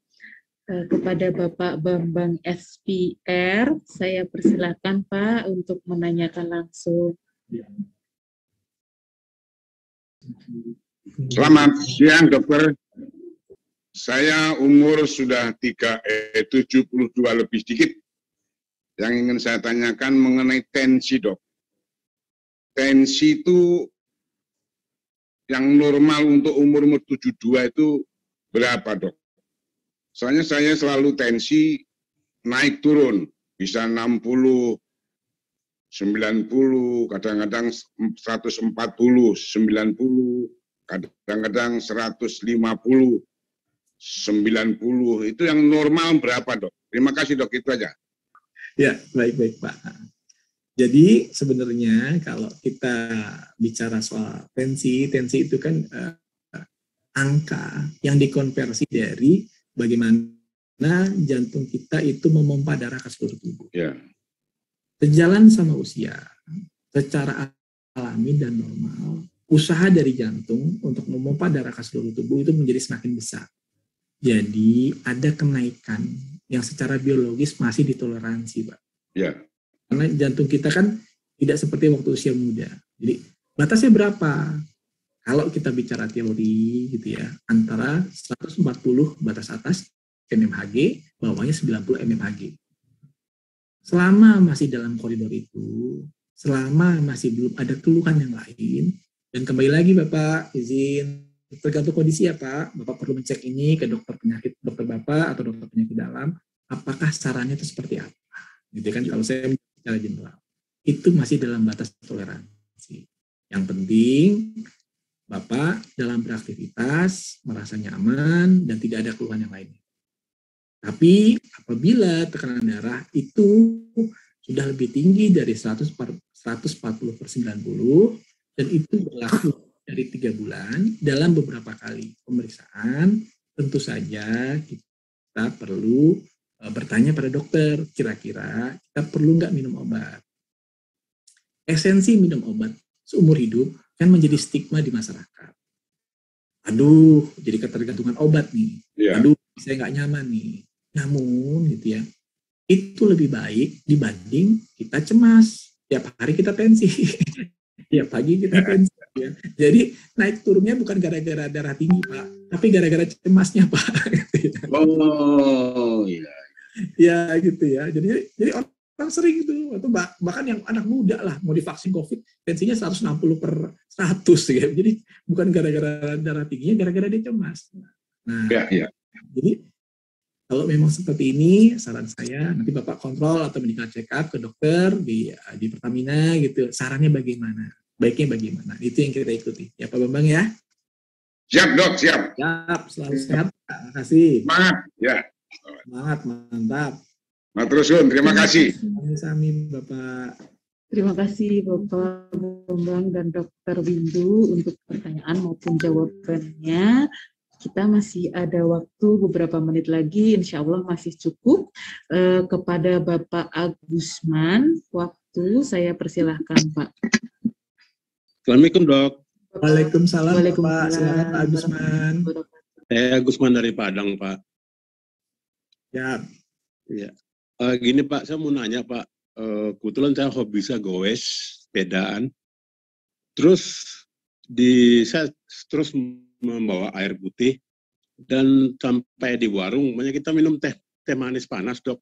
Speaker 1: kepada Bapak Bambang SPR, saya persilakan Pak untuk menanyakan langsung.
Speaker 8: Selamat siang, dokter. Saya umur sudah 72 lebih sedikit. Yang ingin saya tanyakan mengenai tensi, dok. Tensi itu yang normal untuk umur 72 itu berapa, dok? Soalnya saya selalu tensi naik turun, bisa 60, 90, kadang-kadang 140, 90, kadang-kadang 150, 90. Itu yang normal berapa, dok? Terima kasih, dok. Itu aja.
Speaker 2: Ya, baik-baik, Pak. Jadi sebenarnya kalau kita bicara soal tensi itu kan angka yang dikonversi dari bagaimana jantung kita itu memompa darah ke seluruh tubuh.
Speaker 8: Ya.
Speaker 2: Sejalan sama usia, secara alami dan normal, usaha dari jantung untuk memompa darah ke seluruh tubuh itu menjadi semakin besar. Jadi ada kenaikan yang secara biologis masih ditoleransi, Pak.
Speaker 8: Ya.
Speaker 2: Karena jantung kita kan tidak seperti waktu usia muda. Jadi batasnya berapa? Kalau kita bicara teori gitu ya, antara 140 batas atas mmHg, bawahnya 90 mmHg. Selama masih dalam koridor itu, selama masih belum ada keluhan yang lain, dan kembali lagi Bapak izin, tergantung kondisi ya Pak, Bapak perlu mencek ini ke dokter penyakit, dokter Bapak atau dokter penyakit dalam, apakah sarannya itu seperti apa? Gitu kan, kalau saya secara general itu masih dalam batas toleransi. Yang penting Bapak dalam beraktivitas merasa nyaman dan tidak ada keluhan yang lain. Tapi apabila tekanan darah itu sudah lebih tinggi dari 140/90 dan itu berlaku dari 3 bulan dalam beberapa kali pemeriksaan, tentu saja kita perlu bertanya pada dokter, kira-kira kita perlu nggak minum obat. Esensi minum obat seumur hidup kan menjadi stigma di masyarakat. Aduh, jadi ketergantungan obat nih. Yeah. Aduh, saya nggak nyaman nih. Namun, gitu ya, itu lebih baik dibanding kita cemas. Tiap hari kita tensi. Tiap pagi kita tensi. Ya. Jadi naik turunnya bukan gara-gara darah tinggi, Pak, tapi gara-gara cemasnya, Pak.
Speaker 8: Oh, iya.
Speaker 2: Ya gitu ya. Jadi orang sering itu, atau bahkan yang anak muda lah mau divaksin COVID, tensinya 160/100 ya. Jadi bukan gara-gara darah tingginya, gara-gara dia cemas. Nah,
Speaker 8: ya.
Speaker 2: Jadi Kalau memang seperti ini, saran saya nanti Bapak kontrol atau medical check up ke dokter di Pertamina gitu. Sarannya bagaimana? Baiknya bagaimana? Itu yang kita ikuti. Ya Pak Bambang ya.
Speaker 8: Siap dok, siap.
Speaker 2: Siap, selalu sehat. Terima kasih.
Speaker 8: Semangat, ya.
Speaker 2: Semangat, mantap.
Speaker 8: Matursun, terima kasih.
Speaker 2: Sami Bapak.
Speaker 1: Terima kasih Bapak Bambang dan Dr. Windu untuk pertanyaan maupun jawabannya. Kita masih ada waktu beberapa menit lagi, insya Allah masih cukup. Kepada Bapak Agusman, waktu saya persilahkan Pak.
Speaker 9: Assalamualaikum dok.
Speaker 2: Waalaikumsalam Pak, silakan Pak Agusman.
Speaker 9: Saya Agusman dari Padang Pak.
Speaker 2: Ya.
Speaker 9: Ya. Gini Pak, saya mau nanya Pak. Kebetulan saya hobi saya goes, sepedaan. Terus saya terus membawa air putih dan sampai di warung banyak kita minum teh manis panas dok.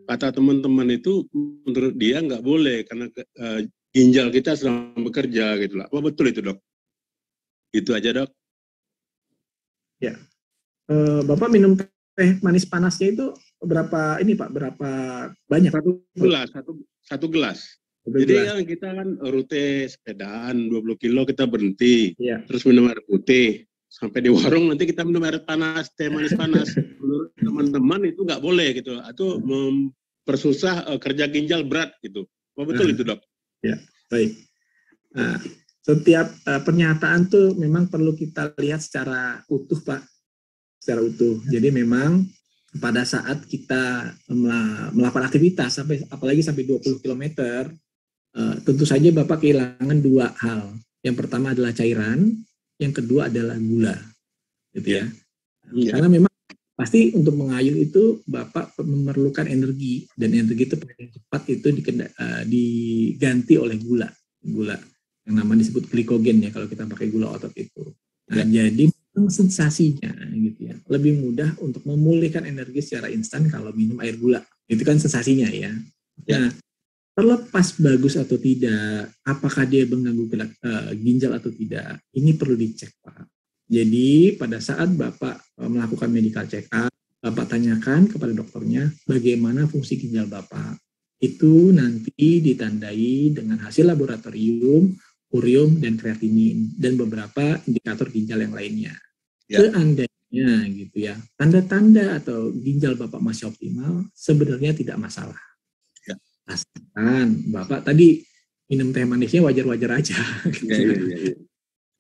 Speaker 9: Kata teman-teman itu menurut dia nggak boleh karena ginjal kita sedang bekerja gitu lah. Apa betul itu dok? Itu aja dok.
Speaker 2: Ya, Bapak minum teh manis panasnya itu berapa ini Pak? Berapa banyak?
Speaker 9: Satu gelas. Jadi kan kita kan rute sepedaan 20 kilo kita berhenti, terus minum air putih. Sampai di warung nanti kita minum air panas, teh manis panas. Menurut teman-teman itu nggak boleh gitu, atau mempersusah kerja ginjal berat gitu. Apa betul itu dok?
Speaker 2: Ya, baik. Nah, setiap pernyataan tuh memang perlu kita lihat secara utuh Pak, secara utuh. Jadi memang pada saat kita melakukan aktivitas apalagi sampai 20 km, tentu saja Bapak kehilangan dua hal. Yang pertama adalah cairan, yang kedua adalah gula, gitu ya. Karena memang pasti untuk mengayuh itu Bapak memerlukan energi, dan energi itu paling cepat itu diganti oleh gula yang namanya disebut glikogen ya kalau kita pakai gula otot itu. Nah, jadi sensasinya gitu ya lebih mudah untuk memulihkan energi secara instan kalau minum air gula. Itu kan sensasinya ya. Nah, terlepas bagus atau tidak, apakah dia mengganggu ginjal atau tidak, ini perlu dicek Pak. Jadi pada saat Bapak melakukan medical check up, Bapak tanyakan kepada dokternya bagaimana fungsi ginjal Bapak. Itu nanti ditandai dengan hasil laboratorium, urium, dan kreatinin, dan beberapa indikator ginjal yang lainnya. Seandainya gitu ya, tanda-tanda atau ginjal Bapak masih optimal, sebenarnya tidak masalah. Asalkan Bapak tadi minum teh manisnya wajar-wajar aja.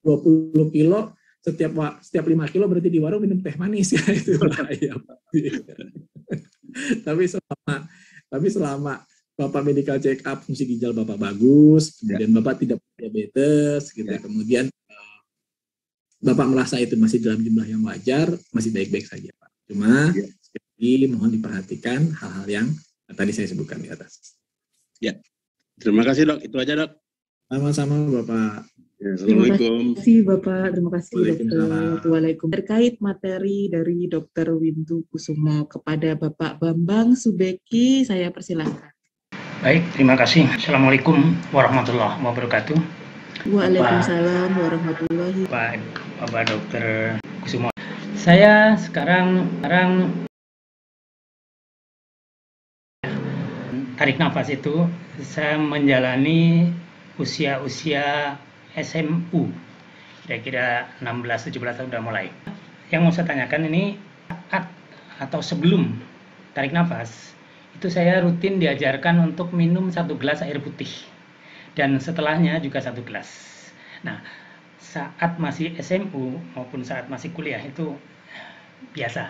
Speaker 2: 20 kilo setiap 5 kilo berarti di warung minum teh manis ya, itu bahaya Pak. Tapi selama Bapak medical check up fungsi ginjal Bapak bagus, kemudian Bapak tidak diabetes gitu, kemudian Bapak merasa itu masih dalam jumlah yang wajar, masih baik-baik saja Pak. Cuma sekali mohon diperhatikan hal-hal yang tadi saya sebutkan di atas.
Speaker 9: Ya, terima kasih dok. Itu aja dok.
Speaker 2: Sama-sama Bapak.
Speaker 9: Ya, Assalamualaikum.
Speaker 1: Terima kasih Bapak. Terima kasih Dokter. Waalaikumsalam. Terkait materi dari Dr. Windu Kusumo kepada Bapak Bambang Subeki, saya persilahkan.
Speaker 10: Baik, terima kasih. Assalamualaikum warahmatullahi wabarakatuh.
Speaker 1: Waalaikumsalam warahmatullahi wabarakatuh.
Speaker 10: Bapak Dr. Kusumo. Saya sekarang tarik nafas itu saya menjalani usia SMU, kira-kira 16-17 tahun sudah mulai. Yang mau saya tanyakan ini saat atau sebelum tarik nafas itu saya rutin diajarkan untuk minum 1 gelas air putih dan setelahnya juga 1 gelas. Nah, saat masih SMU maupun saat masih kuliah itu biasa,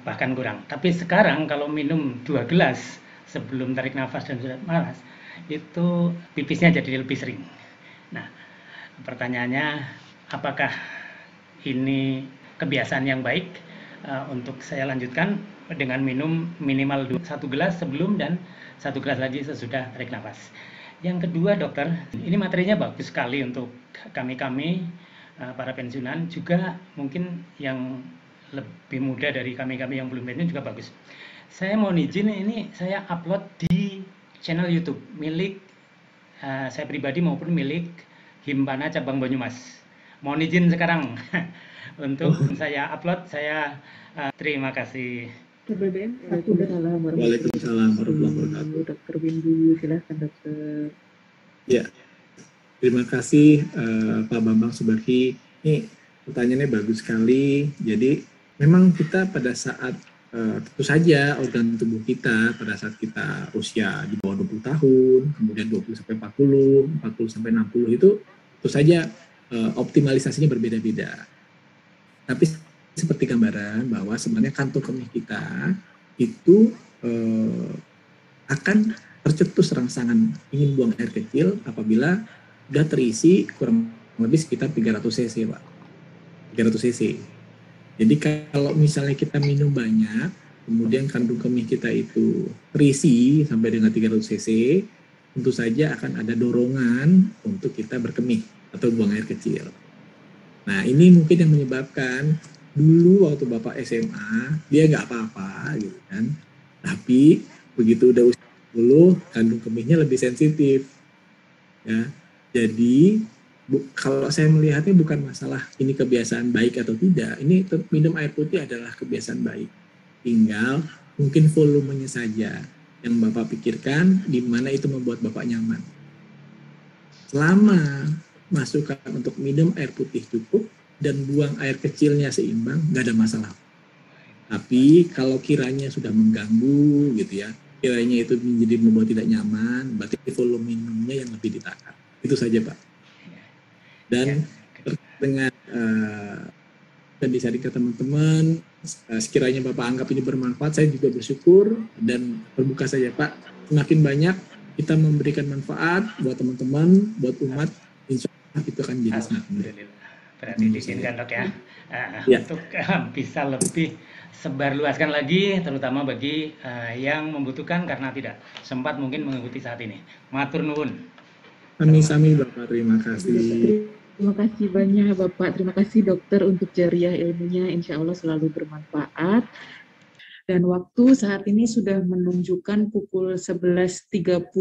Speaker 10: bahkan kurang. Tapi sekarang kalau minum 2 gelas sebelum tarik nafas dan sudah malas, itu pipisnya jadi lebih sering. Nah, pertanyaannya, apakah ini kebiasaan yang baik untuk saya lanjutkan dengan minum minimal 1 gelas sebelum dan 1 gelas lagi sesudah tarik nafas. Yang kedua dokter, ini materinya bagus sekali untuk kami-kami para pensiunan, juga mungkin yang lebih muda dari kami-kami yang belum pensiun juga bagus. Saya mau izin ini saya upload di channel YouTube milik saya pribadi maupun milik Himpana Cabang Banyumas. mohon izin sekarang untuk saya upload. Saya terima kasih.
Speaker 2: Waalaikumsalam warahmatullahi wabarakatuh.
Speaker 1: Dokter Windu, silahkan dokter.
Speaker 2: Ya, terima kasih Pak Bambang Subaghi. Ini pertanyaannya bagus sekali. Jadi memang kita pada saat tentu saja organ tubuh kita pada saat kita usia di bawah 20 tahun, kemudian 20 sampai 40, 40 sampai 60 itu tentu saja optimalisasinya berbeda-beda. Tapi seperti gambaran bahwa sebenarnya kantung kemih kita itu akan tercetus rangsangan ingin buang air kecil apabila sudah terisi kurang lebih sekitar 300 cc, Pak. 300 cc. Jadi kalau misalnya kita minum banyak, kemudian kantung kemih kita itu terisi sampai dengan 300 cc, tentu saja akan ada dorongan untuk kita berkemih atau buang air kecil. Nah, ini mungkin yang menyebabkan dulu waktu Bapak SMA, dia nggak apa-apa gitu kan. Tapi begitu udah usia 10, kandung kemihnya lebih sensitif. Ya. Jadi kalau saya melihatnya bukan masalah ini kebiasaan baik atau tidak. Ini minum air putih adalah kebiasaan baik. Tinggal mungkin volumenya saja yang Bapak pikirkan di mana itu membuat Bapak nyaman. Selama masukan untuk minum air putih cukup dan buang air kecilnya seimbang, nggak ada masalah. Tapi kalau kiranya sudah mengganggu gitu ya, kiranya itu menjadi membuat tidak nyaman, berarti volume minumnya yang lebih ditakar. Itu saja, Pak. Dan dengan tadi saya ke teman-teman, sekiranya Bapak anggap ini bermanfaat, saya juga bersyukur dan terbuka saja, Pak. Semakin banyak kita memberikan manfaat buat teman-teman, buat umat, insya Allah itu akan jadi sangat mudah.
Speaker 10: Berarti diizinkan dok ya, untuk bisa lebih sebarluaskan lagi, terutama bagi yang membutuhkan karena tidak sempat mungkin mengikuti saat ini. Matur nuwun.
Speaker 2: Sami-sami Bapak, terima kasih.
Speaker 1: Terima kasih banyak Bapak, terima kasih dokter untuk jariah ilmunya, insya Allah selalu bermanfaat. Dan waktu saat ini sudah menunjukkan pukul 11.31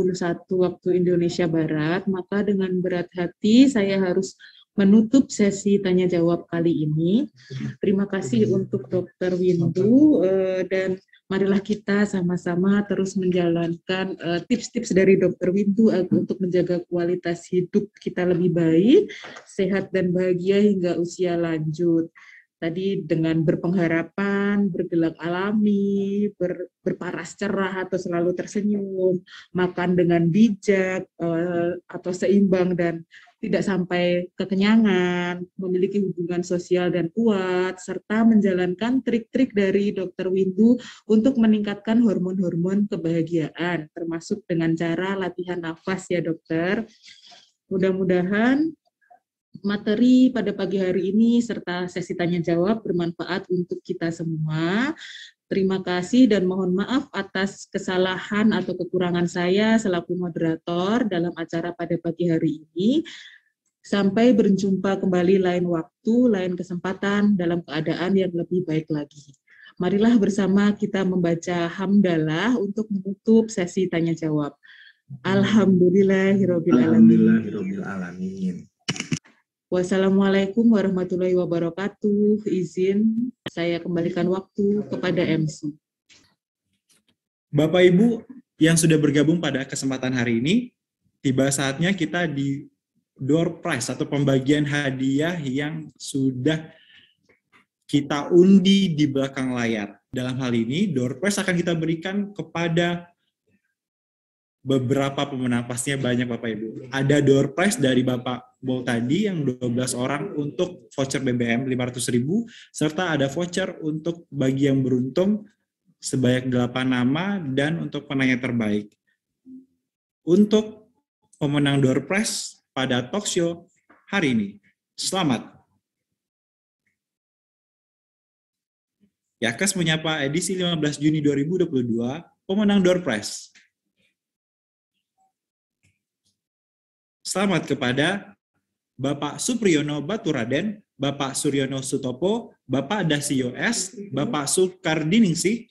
Speaker 1: waktu Indonesia Barat, maka dengan berat hati saya harus menutup sesi tanya jawab kali ini. Terima kasih untuk Dr. Windu dan marilah kita sama-sama terus menjalankan tips-tips dari Dr. Windu untuk menjaga kualitas hidup kita lebih baik, sehat dan bahagia hingga usia lanjut. Tadi dengan berpengharapan, bergelak alami, berparas cerah atau selalu tersenyum, makan dengan bijak atau seimbang dan tidak sampai kekenyangan, memiliki hubungan sosial dan kuat, serta menjalankan trik-trik dari Dr. Windu untuk meningkatkan hormon-hormon kebahagiaan, termasuk dengan cara latihan nafas ya dokter. Mudah-mudahan materi pada pagi hari ini serta sesi tanya jawab bermanfaat untuk kita semua. Terima kasih dan mohon maaf atas kesalahan atau kekurangan saya selaku moderator dalam acara pada pagi hari ini. Sampai berjumpa kembali lain waktu, lain kesempatan dalam keadaan yang lebih baik lagi. Marilah bersama kita membaca hamdalah untuk menutup sesi tanya jawab. Alhamdulillahirabbil
Speaker 2: alamin.
Speaker 1: Wassalamualaikum warahmatullahi wabarakatuh. Izin saya kembalikan waktu kepada MC.
Speaker 11: Bapak Ibu yang sudah bergabung pada kesempatan hari ini, tiba saatnya kita di door prize atau pembagian hadiah yang sudah kita undi di belakang layar. Dalam hal ini, door prize akan kita berikan kepada beberapa pemenang, pastinya banyak Bapak Ibu. Ada door prize dari Bapak Bol tadi yang 12 orang untuk voucher BBM 500.000, serta ada voucher untuk bagi yang beruntung sebanyak 8 nama dan untuk penanya terbaik. Untuk pemenang door prize pada talk show hari ini. Selamat. Yakes menyapa edisi 15 Juni 2022, pemenang door prize. Selamat kepada Bapak Supriyono Baturaden, Bapak Suryono Sutopo, Bapak Dasio S, Bapak Sukardiningsih,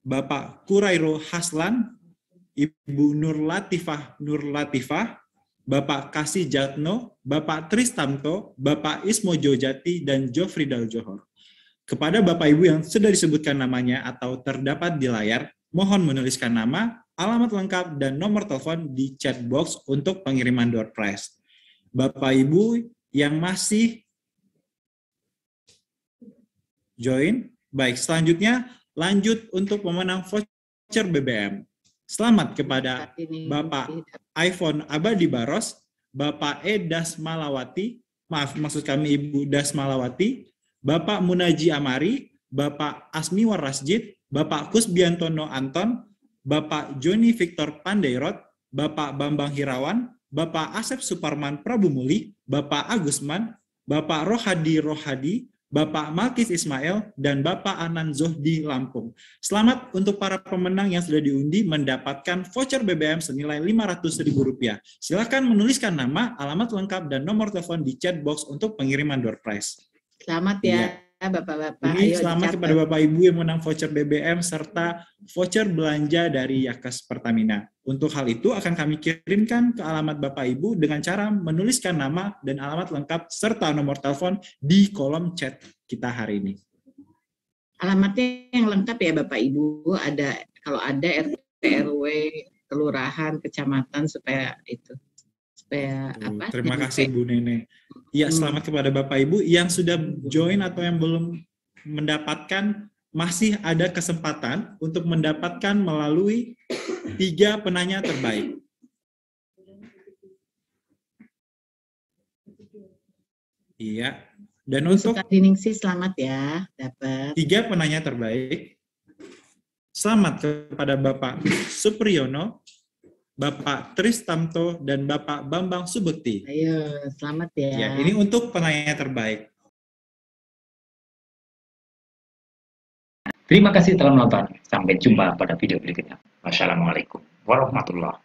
Speaker 11: Bapak Kurairo Haslan, Ibu Nur Latifah, Bapak Kasih Jatno, Bapak Tristamto, Bapak Ismo Jojati, dan Jofridal Johor. Kepada Bapak Ibu yang sudah disebutkan namanya atau terdapat di layar, mohon menuliskan nama, alamat lengkap, dan nomor telepon di chat box untuk pengiriman door prize. Bapak Ibu yang masih join, baik, selanjutnya lanjut untuk pemenang voucher BBM. Selamat kepada Bapak iPhone Abadi Baros, Bapak Dasmalawati, maksud kami Ibu Dasmalawati, Bapak Munaji Amari, Bapak Asmiwar Rasjid, Bapak Kusbiantono Anton, Bapak Joni Victor Pandairot, Bapak Bambang Hirawan, Bapak Asep Suparman Prabumuli, Bapak Agusman, Bapak Rohadi, Bapak Malkis Ismail, dan Bapak Anan Zohdi Lampung. Selamat untuk para pemenang yang sudah diundi mendapatkan voucher BBM senilai Rp500.000. Silakan menuliskan nama, alamat lengkap, dan nomor telepon di chat box untuk pengiriman door prize.
Speaker 12: Selamat ya, Bapak-Bapak.
Speaker 11: Ini selamat kepada Bapak Ibu yang menang voucher BBM serta voucher belanja dari Yakas Pertamina. Untuk hal itu akan kami kirimkan ke alamat Bapak Ibu dengan cara menuliskan nama dan alamat lengkap serta nomor telepon di kolom chat kita hari ini.
Speaker 12: Alamatnya yang lengkap ya Bapak Ibu, ada kalau ada RT RW, kelurahan, kecamatan supaya apa?
Speaker 11: Terima kasih Bu Nene. Ya, selamat kepada Bapak Ibu yang sudah join atau yang belum mendapatkan, masih ada kesempatan untuk mendapatkan melalui 3 penanya terbaik. Iya. Dan untuk
Speaker 12: Ningsih selamat ya, dapat
Speaker 11: 3 penanya terbaik. Selamat kepada Bapak Supriyono, Bapak Tristamto, dan Bapak Bambang Subekti.
Speaker 12: Ayo, selamat ya.
Speaker 11: Ya, ini untuk penanya terbaik.
Speaker 10: Terima kasih telah menonton. Sampai jumpa pada video berikutnya. Wassalamualaikum warahmatullahi wabarakatuh.